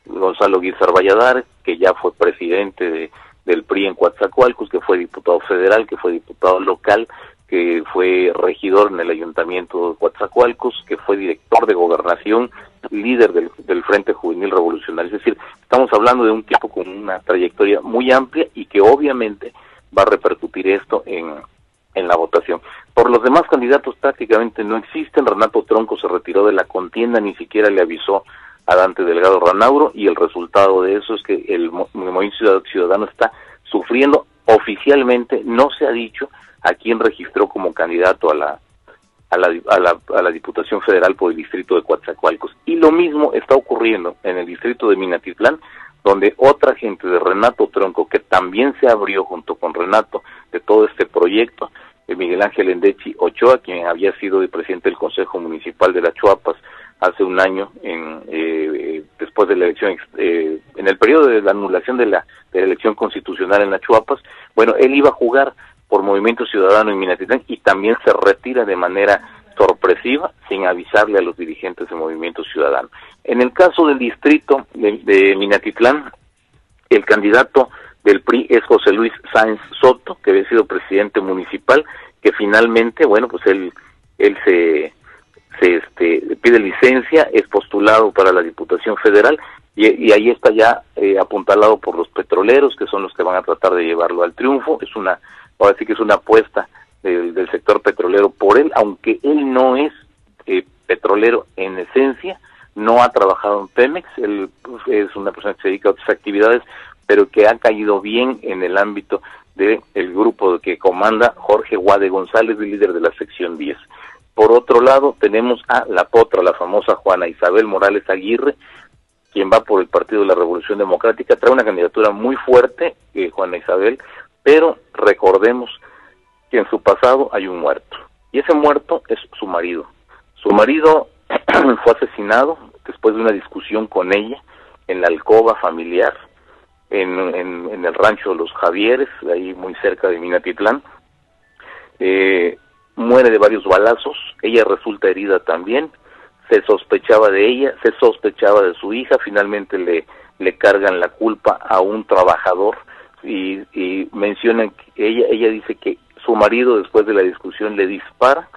Gonzalo Guízar Valladares, que ya fue presidente del PRI en Coatzacoalcos, que fue diputado federal, que fue diputado local, que fue regidor en el ayuntamiento de Coatzacoalcos, que fue director de gobernación, líder del Frente Juvenil Revolucionario. Es decir, estamos hablando de un tipo con una trayectoria muy amplia y que obviamente va a repercutir esto en la votación. Por los demás candidatos prácticamente no existen. Renato Tronco se retiró de la contienda, ni siquiera le avisó a Dante Delgado Ranauro, y el resultado de eso es que el Movimiento Ciudadano está sufriendo oficialmente. No se ha dicho a quién registró como candidato a la Diputación Federal por el distrito de Coatzacoalcos. Y lo mismo está ocurriendo en el distrito de Minatitlán, donde otra gente de Renato Tronco, que también se abrió junto con Renato de todo este proyecto, Miguel Ángel Endechi Ochoa, quien había sido el presidente del Consejo Municipal de Las Chuapas hace un año, después de la elección, en el periodo de la anulación de la elección constitucional en Las Chuapas. Bueno, él iba a jugar por Movimiento Ciudadano en Minatitlán y también se retira de manera sorpresiva, sin avisarle a los dirigentes de Movimiento Ciudadano. En el caso del distrito de Minatitlán, el candidato del PRI es José Luis Sáenz Soto, que había sido presidente municipal, que finalmente, bueno, pues él se pide licencia, es postulado para la Diputación Federal, y ahí está ya apuntalado por los petroleros, que son los que van a tratar de llevarlo al triunfo. Ahora sí que es una apuesta del sector petrolero por él, aunque él no es petrolero en esencia, no ha trabajado en Pemex, él es una persona que se dedica a otras actividades, pero que ha caído bien en el ámbito del grupo que comanda Jorge Guade González, el líder de la sección 10. Por otro lado, tenemos a la potra, la famosa Juana Isabel Morales Aguirre, quien va por el Partido de la Revolución Democrática. Trae una candidatura muy fuerte, Juana Isabel, pero recordemos que en su pasado hay un muerto, y ese muerto es su marido. Su marido fue asesinado después de una discusión con ella en la alcoba familiar, en el rancho Los Javieres, ahí muy cerca de Minatitlán. Muere de varios balazos, ella resulta herida también, se sospechaba de ella, se sospechaba de su hija, finalmente le cargan la culpa a un trabajador, y mencionan que ella dice que su marido, después de la discusión, le dispara,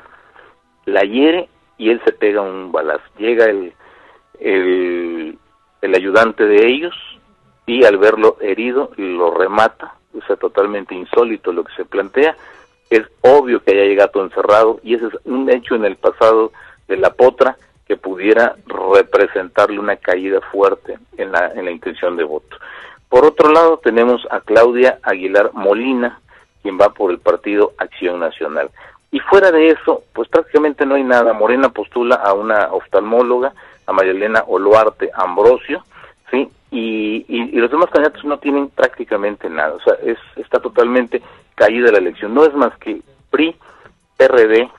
la hiere y él se pega un balazo. Llega el ayudante de ellos y al verlo herido lo remata. O sea, totalmente insólito lo que se plantea. Es obvio que haya llegado encerrado, y ese es un hecho en el pasado de la potra que pudiera representarle una caída fuerte en la intención de voto. Por otro lado, tenemos a Claudia Aguilar Molina, quien va por el Partido Acción Nacional. Y fuera de eso, pues prácticamente no hay nada. Morena postula a una oftalmóloga, a María Elena Oluarte Ambrosio, ¿sí? Y los demás candidatos no tienen prácticamente nada. O sea, está totalmente caída la elección. No es más que PRI, PRD,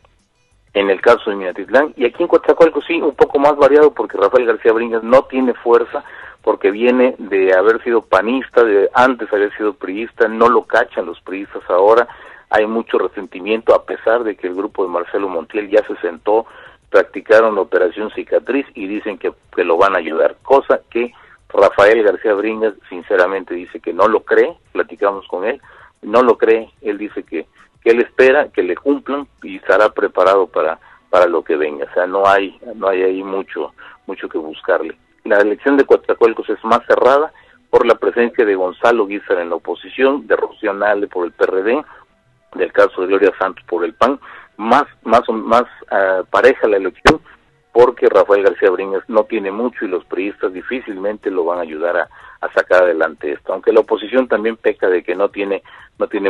en el caso de Minatitlán, y aquí en Coatzacoalcos sí, un poco más variado, porque Rafael García Bringas no tiene fuerza, porque viene de haber sido panista, de antes haber sido priista, no lo cachan los priistas ahora, hay mucho resentimiento, a pesar de que el grupo de Marcelo Montiel ya se sentó, practicaron la operación cicatriz y dicen que lo van a ayudar, cosa que Rafael García Bringas sinceramente dice que no lo cree. Platicamos con él, no lo cree, él dice que él espera que le cumplan y estará preparado para lo que venga. O sea, no hay ahí mucho que buscarle. La elección de Coatzacoalcos es más cerrada por la presencia de Gonzalo Guízar en la oposición, de Rocío Nale por el PRD, del caso de Gloria Santos por el PAN, más pareja la elección, porque Rafael García Bringas no tiene mucho y los priistas difícilmente lo van a ayudar a sacar adelante esto, aunque la oposición también peca de que no tiene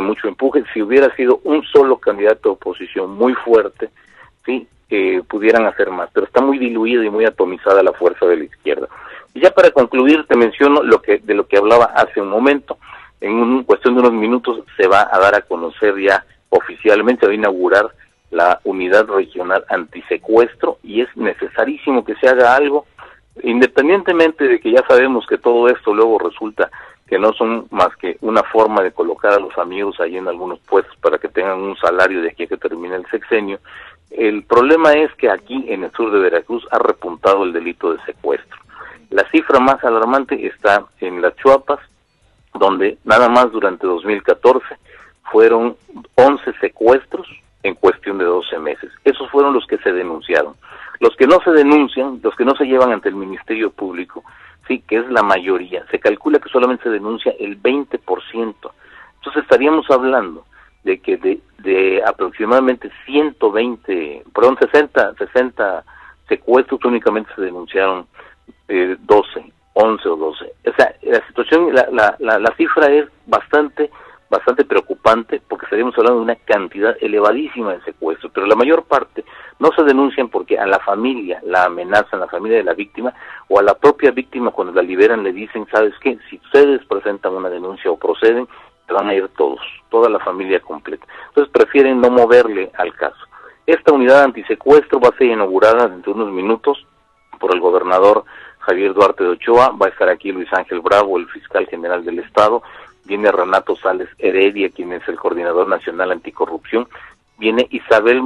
mucho empuje. Si hubiera sido un solo candidato de oposición muy fuerte, sí, pudieran hacer más, pero está muy diluida y muy atomizada la fuerza de la izquierda. Y ya para concluir, te menciono de lo que hablaba hace un momento. En cuestión de unos minutos se va a dar a conocer ya oficialmente, se va a inaugurar la unidad regional antisecuestro, y es necesarísimo que se haga algo, independientemente de que ya sabemos que todo esto luego resulta que no son más que una forma de colocar a los amigos ahí en algunos puestos para que tengan un salario de aquí a que termine el sexenio. El problema es que aquí en el sur de Veracruz ha repuntado el delito de secuestro. La cifra más alarmante está en las Chuapas, donde nada más durante 2014 fueron 11 secuestros en cuestión de 12 meses. Esos fueron los que se denunciaron. Los que no se denuncian, los que no se llevan ante el Ministerio Público, sí, que es la mayoría, se calcula que solamente se denuncia el 20%. Entonces estaríamos hablando de que de aproximadamente 60 secuestros únicamente se denunciaron 11 o 12. O sea, la situación, la cifra es bastante preocupante, porque estaríamos hablando de una cantidad elevadísima de secuestros, pero la mayor parte no se denuncian porque a la familia la amenazan, la familia de la víctima, o a la propia víctima cuando la liberan le dicen, ¿sabes qué? Si ustedes presentan una denuncia o proceden, te van a ir todos, toda la familia completa. Entonces prefieren no moverle al caso. Esta unidad antisecuestro va a ser inaugurada dentro de unos minutos por el gobernador Javier Duarte de Ochoa. Va a estar aquí Luis Ángel Bravo, el fiscal general del Estado. Viene Renato Sales Heredia, quien es el coordinador nacional anticorrupción. Viene Isabel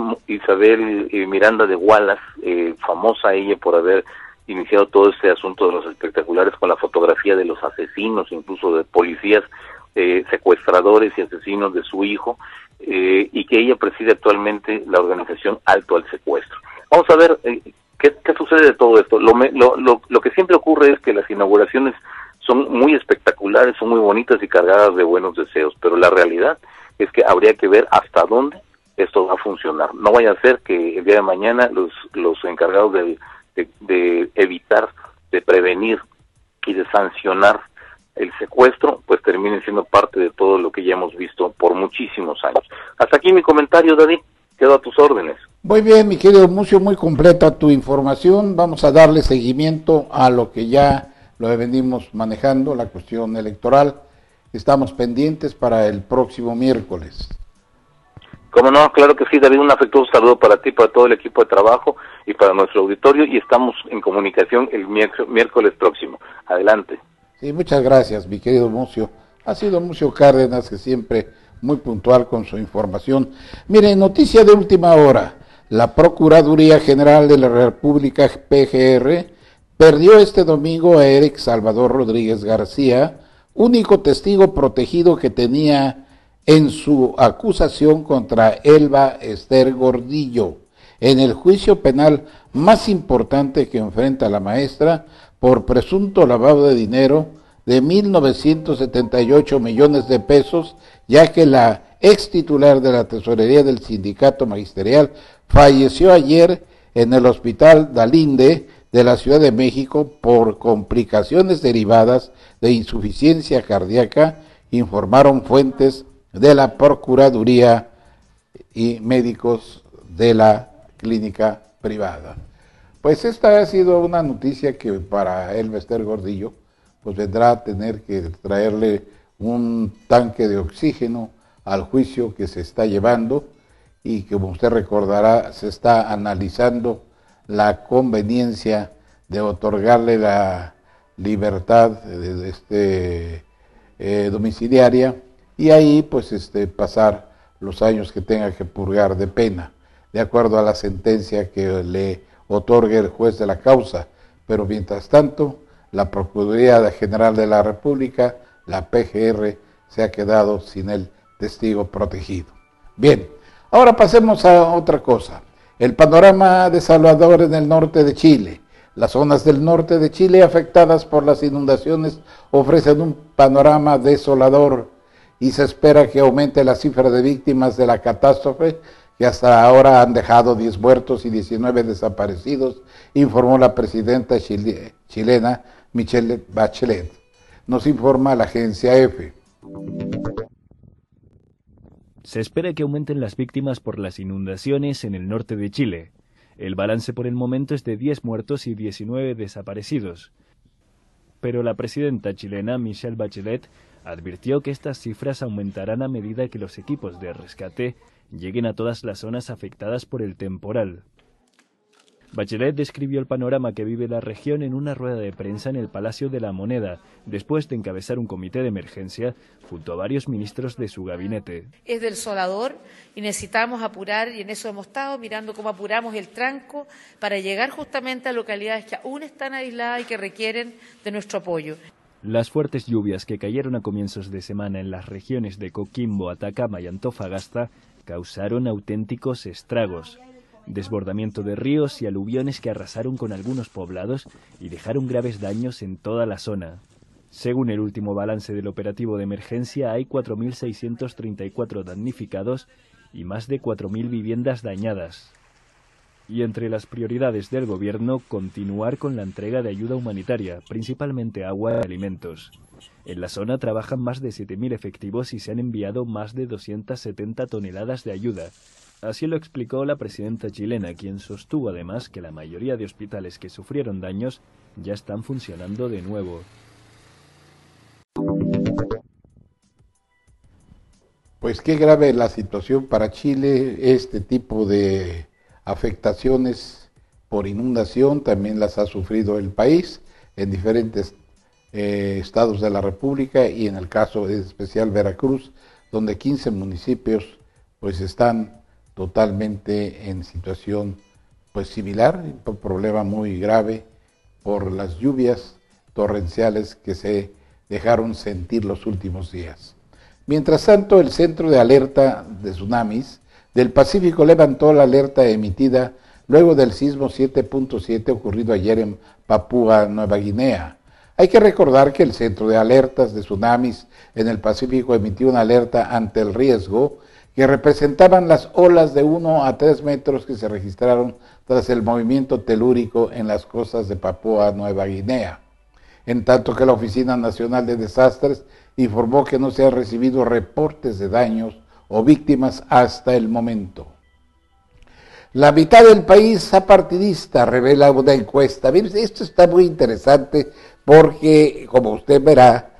Miranda de Wallace, famosa ella por haber iniciado todo este asunto de los espectaculares con la fotografía de los asesinos, incluso de policías secuestradores y asesinos de su hijo, y que ella preside actualmente la organización Alto al Secuestro. Vamos a ver qué sucede de todo esto. Lo que siempre ocurre es que las inauguraciones son muy espectaculares, son muy bonitas y cargadas de buenos deseos, pero la realidad es que habría que ver hasta dónde esto va a funcionar. No vaya a ser que el día de mañana los encargados de evitar, de prevenir y de sancionar el secuestro, pues terminen siendo parte de todo lo que ya hemos visto por muchísimos años. Hasta aquí mi comentario, David. Quedo a tus órdenes. Muy bien, mi querido Mucio, muy completa tu información. Vamos a darle seguimiento a lo que ya lo venimos manejando, la cuestión electoral. Estamos pendientes para el próximo miércoles. Como no, claro que sí, David, un afectuoso saludo para ti, para todo el equipo de trabajo y para nuestro auditorio, y estamos en comunicación el miércoles próximo. Adelante. Sí, muchas gracias, mi querido Mucio. Ha sido Mucio Cárdenas, que siempre muy puntual con su información. Mire, noticia de última hora. La Procuraduría General de la República, PGR, perdió este domingo a Eric Salvador Rodríguez García, único testigo protegido que tenía en su acusación contra Elba Ester Gordillo, en el juicio penal más importante que enfrenta la maestra por presunto lavado de dinero de 1.978 millones de pesos, ya que la ex titular de la tesorería del sindicato magisterial falleció ayer en el Hospital Dalinde de la Ciudad de México por complicaciones derivadas de insuficiencia cardíaca, informaron fuentes de la Procuraduría y médicos de la clínica privada. Pues esta ha sido una noticia que para Elba Ester Gordillo pues vendrá a tener que traerle un tanque de oxígeno al juicio que se está llevando, y que, como usted recordará, se está analizando la conveniencia de otorgarle la libertad domiciliaria, y ahí pues pasar los años que tenga que purgar de pena, de acuerdo a la sentencia que le otorgue el juez de la causa. Pero mientras tanto, la Procuraduría General de la República, la PGR, se ha quedado sin el testigo protegido. Bien, ahora pasemos a otra cosa. El panorama desolador en el norte de Chile. Las zonas del norte de Chile afectadas por las inundaciones ofrecen un panorama desolador, y se espera que aumente la cifra de víctimas de la catástrofe, que hasta ahora han dejado 10 muertos y 19 desaparecidos, informó la presidenta chilena Michelle Bachelet. Nos informa la agencia EFE. Se espera que aumenten las víctimas por las inundaciones en el norte de Chile. El balance por el momento es de 10 muertos y 19 desaparecidos. Pero la presidenta chilena Michelle Bachelet advirtió que estas cifras aumentarán a medida que los equipos de rescate lleguen a todas las zonas afectadas por el temporal. Bachelet describió el panorama que vive la región en una rueda de prensa en el Palacio de la Moneda, después de encabezar un comité de emergencia junto a varios ministros de su gabinete. Es desolador y necesitamos apurar, y en eso hemos estado mirando cómo apuramos el tranco para llegar justamente a localidades que aún están aisladas y que requieren de nuestro apoyo. Las fuertes lluvias que cayeron a comienzos de semana en las regiones de Coquimbo, Atacama y Antofagasta causaron auténticos estragos. Desbordamiento de ríos y aluviones que arrasaron con algunos poblados y dejaron graves daños en toda la zona. Según el último balance del operativo de emergencia, hay 4.634 damnificados y más de 4.000 viviendas dañadas. Y entre las prioridades del gobierno, continuar con la entrega de ayuda humanitaria, principalmente agua y alimentos. En la zona trabajan más de 7.000 efectivos y se han enviado más de 270 toneladas de ayuda. Así lo explicó la presidenta chilena, quien sostuvo además que la mayoría de hospitales que sufrieron daños ya están funcionando de nuevo. Pues qué grave la situación para Chile, este tipo de afectaciones por inundación también las ha sufrido el país en diferentes estados de la República y en el caso especial Veracruz, donde 15 municipios pues están totalmente en situación pues similar, un problema muy grave por las lluvias torrenciales que se dejaron sentir los últimos días. Mientras tanto, el Centro de Alerta de Tsunamis del Pacífico levantó la alerta emitida luego del sismo 7.7 ocurrido ayer en Papúa Nueva Guinea. Hay que recordar que el Centro de Alertas de Tsunamis en el Pacífico emitió una alerta ante el riesgo que representaban las olas de 1 a 3 metros que se registraron tras el movimiento telúrico en las costas de Papúa Nueva Guinea. En tanto que la Oficina Nacional de Desastres informó que no se han recibido reportes de daños o víctimas hasta el momento. La mitad del país apartidista, revela una encuesta. Miren, esto está muy interesante porque, como usted verá,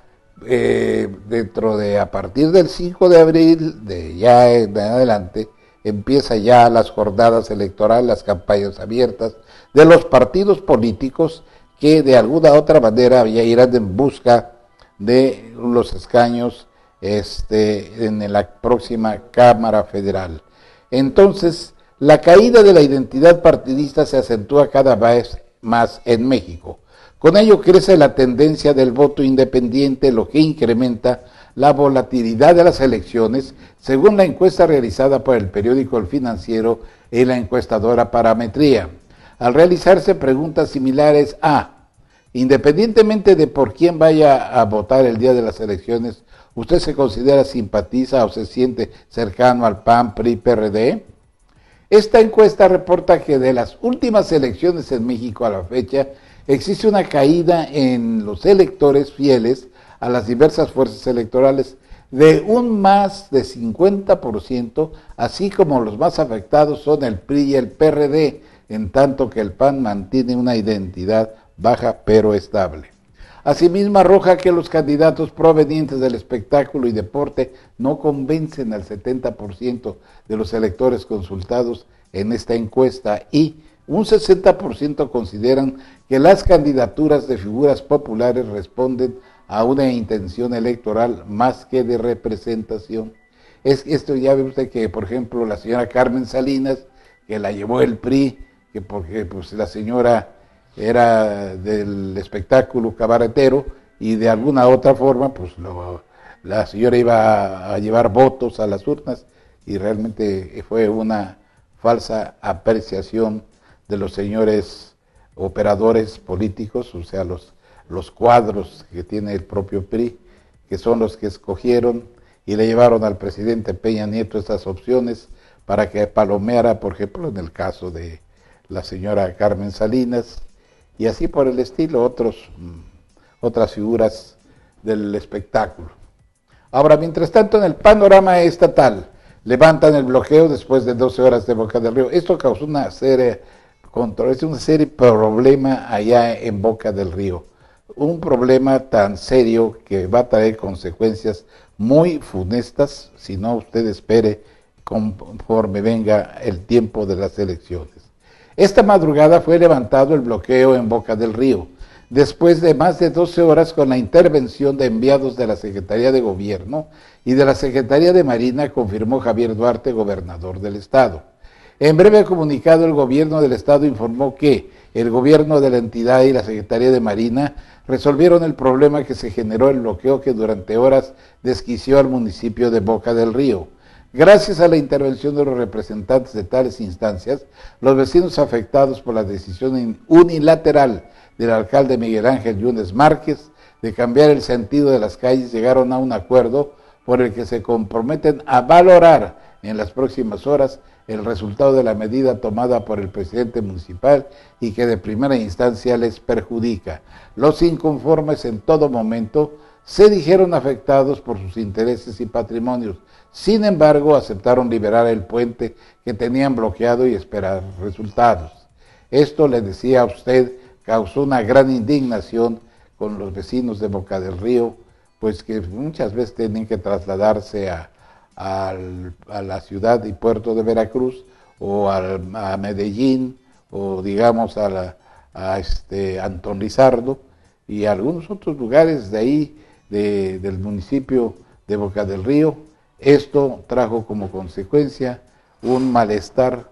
a partir del 5 de abril, de ya en adelante, empieza ya las jornadas electorales, las campañas abiertas de los partidos políticos que de alguna u otra manera ya irán en busca de los escaños en la próxima Cámara Federal. Entonces, la caída de la identidad partidista se acentúa cada vez más en México. Con ello crece la tendencia del voto independiente, lo que incrementa la volatilidad de las elecciones, según la encuesta realizada por el periódico El Financiero y la encuestadora Parametría. Al realizarse preguntas similares a, independientemente de por quién vaya a votar el día de las elecciones, ¿usted se considera simpatiza o se siente cercano al PAN, PRI, PRD? Esta encuesta reporta que de las últimas elecciones en México a la fecha, existe una caída en los electores fieles a las diversas fuerzas electorales de un más de 50%, así como los más afectados son el PRI y el PRD, en tanto que el PAN mantiene una identidad baja pero estable. Asimismo, arroja que los candidatos provenientes del espectáculo y deporte no convencen al 70% de los electores consultados en esta encuesta y un 60% consideran que las candidaturas de figuras populares responden a una intención electoral más que de representación. Esto ya ve usted que, por ejemplo, la señora Carmen Salinas, que la llevó el PRI, que porque pues la señora era del espectáculo cabaretero y de alguna otra forma pues la señora iba a llevar votos a las urnas y realmente fue una falsa apreciación de los señores operadores políticos, o sea, los cuadros que tiene el propio PRI, que son los que escogieron y le llevaron al presidente Peña Nieto estas opciones para que palomeara, por ejemplo, en el caso de la señora Carmen Salinas, y así por el estilo otras figuras del espectáculo. Ahora, mientras tanto, en el panorama estatal, levantan el bloqueo después de 12 horas de Boca del Río. Esto causó una seria es un serio problema allá en Boca del Río. Un problema tan serio que va a traer consecuencias muy funestas si no usted espere conforme venga el tiempo de las elecciones. Esta madrugada fue levantado el bloqueo en Boca del Río, después de más de 12 horas con la intervención de enviados de la Secretaría de Gobierno y de la Secretaría de Marina, confirmó Javier Duarte, gobernador del estado. En breve comunicado, el gobierno del estado informó que el gobierno de la entidad y la Secretaría de Marina resolvieron el problema que se generó el bloqueo que durante horas desquició al municipio de Boca del Río. Gracias a la intervención de los representantes de tales instancias, los vecinos afectados por la decisión unilateral del alcalde Miguel Ángel Yunes Márquez de cambiar el sentido de las calles llegaron a un acuerdo por el que se comprometen a valorar en las próximas horas el resultado de la medida tomada por el presidente municipal y que de primera instancia les perjudica. Los inconformes en todo momento se dijeron afectados por sus intereses y patrimonios. Sin embargo, aceptaron liberar el puente que tenían bloqueado y esperar resultados. Esto, le decía a usted, causó una gran indignación con los vecinos de Boca del Río, pues que muchas veces tienen que trasladarse a la ciudad y puerto de Veracruz o a Medellín o digamos a Antón Lizardo y a algunos otros lugares de ahí del municipio de Boca del Río. Esto trajo como consecuencia un malestar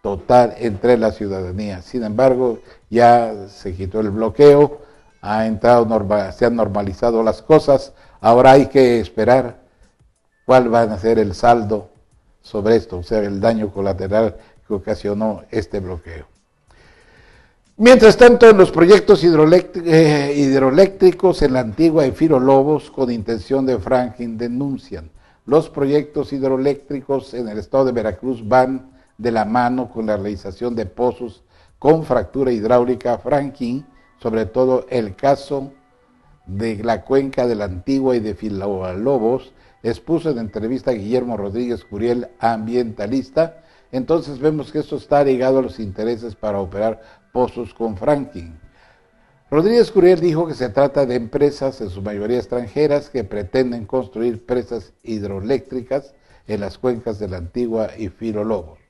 total entre la ciudadanía. Sin embargo, ya se quitó el bloqueo, se han normalizado las cosas, ahora hay que esperar cuál va a ser el saldo sobre esto, o sea, el daño colateral que ocasionó este bloqueo. Mientras tanto, en los proyectos hidroeléctricos en la antigua Efiro Lobos, con intención de fracking, denuncian. Los proyectos hidroeléctricos en el estado de Veracruz van de la mano con la realización de pozos con fractura hidráulica, fracking, sobre todo el caso de la cuenca de la Antigua y de Efiro-Lobos, expuso en entrevista a Guillermo Rodríguez Curiel, ambientalista. Entonces vemos que esto está ligado a los intereses para operar pozos con fracking. Rodríguez Curiel dijo que se trata de empresas, en su mayoría extranjeras, que pretenden construir presas hidroeléctricas en las cuencas de la Antigua y Efiro Lobos.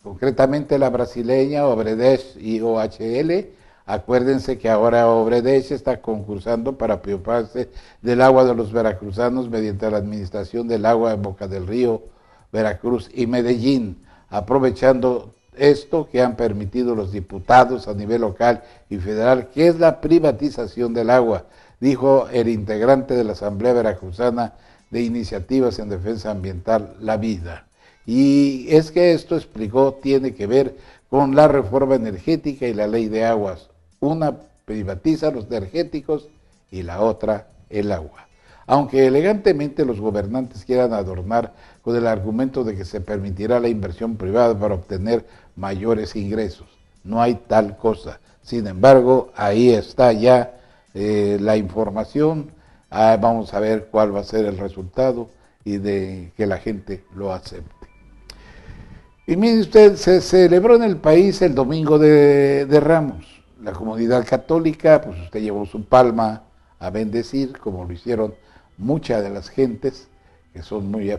Concretamente la brasileña Obredesh y OHL. Acuérdense que ahora Obredesh está concursando para apropiarse del agua de los veracruzanos mediante la administración del agua en Boca del Río, Veracruz y Medellín, aprovechando esto que han permitido los diputados a nivel local y federal, que es la privatización del agua, dijo el integrante de la Asamblea Veracruzana de Iniciativas en Defensa Ambiental, La Vida. Y es que esto, explicó, tiene que ver con la reforma energética y la ley de aguas. Una privatiza los energéticos y la otra el agua. Aunque elegantemente los gobernantes quieran adornar con el argumento de que se permitirá la inversión privada para obtener mayores ingresos. No hay tal cosa. Sin embargo, ahí está ya la información. Vamos a ver cuál va a ser el resultado y de que la gente lo acepte. Y mire usted, se celebró en el país el Domingo de Ramos. La comunidad católica, pues usted llevó su palma a bendecir, como lo hicieron muchas de las gentes que son muy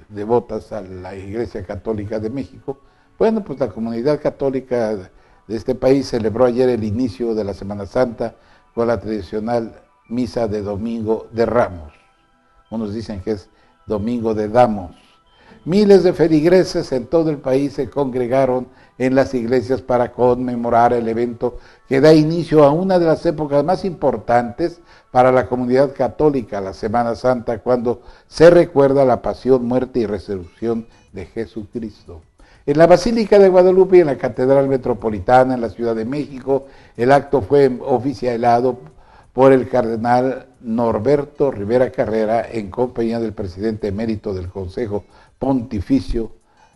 devotas a la Iglesia Católica de México. Bueno, pues la comunidad católica de este país celebró ayer el inicio de la Semana Santa con la tradicional misa de Domingo de Ramos. Unos dicen que es Domingo de Damos. Miles de feligreses en todo el país se congregaron en las iglesias para conmemorar el evento que da inicio a una de las épocas más importantes para la comunidad católica, la Semana Santa, cuando se recuerda la pasión, muerte y resurrección de Jesucristo. En la Basílica de Guadalupe y en la Catedral Metropolitana en la Ciudad de México, el acto fue oficialado por el cardenal Norberto Rivera Carrera en compañía del presidente emérito del Consejo Pontificio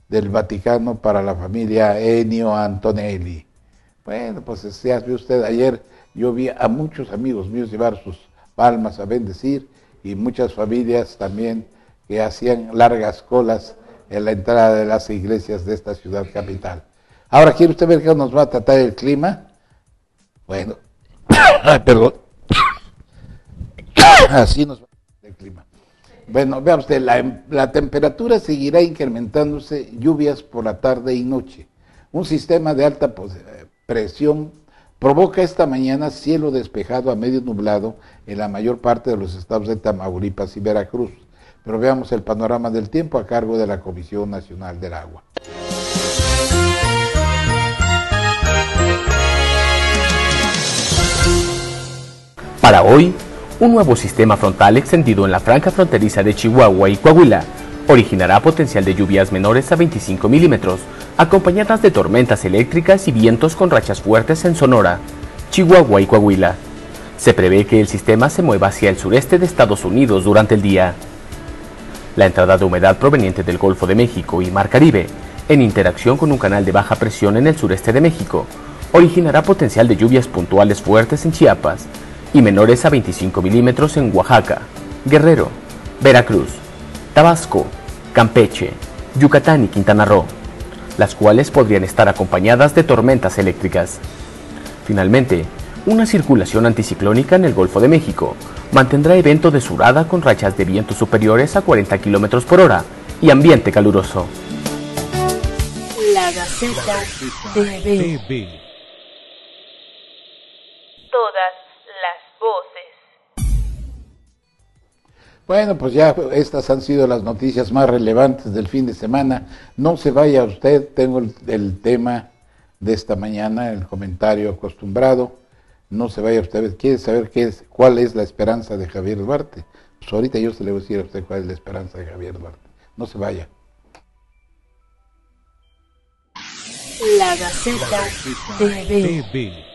del Vaticano para la familia Ennio Antonelli. Bueno, pues ya ve usted, ayer yo vi a muchos amigos míos llevar sus palmas a bendecir y muchas familias también que hacían largas colas en la entrada de las iglesias de esta ciudad capital. Ahora, ¿quiere usted ver qué nos va a tratar el clima? Bueno, ay, perdón. Así nos va a tratar el clima. Bueno, vea usted, la temperatura seguirá incrementándose, lluvias por la tarde y noche. Un sistema de alta presión provoca esta mañana cielo despejado a medio nublado en la mayor parte de los estados de Tamaulipas y Veracruz. Pero veamos el panorama del tiempo a cargo de la Comisión Nacional del Agua. Para hoy, un nuevo sistema frontal extendido en la franja fronteriza de Chihuahua y Coahuila originará potencial de lluvias menores a 25 milímetros, acompañadas de tormentas eléctricas y vientos con rachas fuertes en Sonora, Chihuahua y Coahuila. Se prevé que el sistema se mueva hacia el sureste de Estados Unidos durante el día. La entrada de humedad proveniente del Golfo de México y Mar Caribe, en interacción con un canal de baja presión en el sureste de México, originará potencial de lluvias puntuales fuertes en Chiapas y menores a 25 milímetros en Oaxaca, Guerrero, Veracruz, Tabasco, Campeche, Yucatán y Quintana Roo, las cuales podrían estar acompañadas de tormentas eléctricas. Finalmente, una circulación anticiclónica en el Golfo de México mantendrá evento de surada con rachas de vientos superiores a 40 km por hora y ambiente caluroso. La Gaceta TV. Todas las voces. Bueno, pues ya estas han sido las noticias más relevantes del fin de semana. No se vaya usted, tengo el tema de esta mañana, el comentario acostumbrado. No se vaya usted, ¿quiere saber cuál es la esperanza de Javier Duarte? Pues ahorita yo se le voy a decir a usted cuál es la esperanza de Javier Duarte. No se vaya. La Gaceta TV.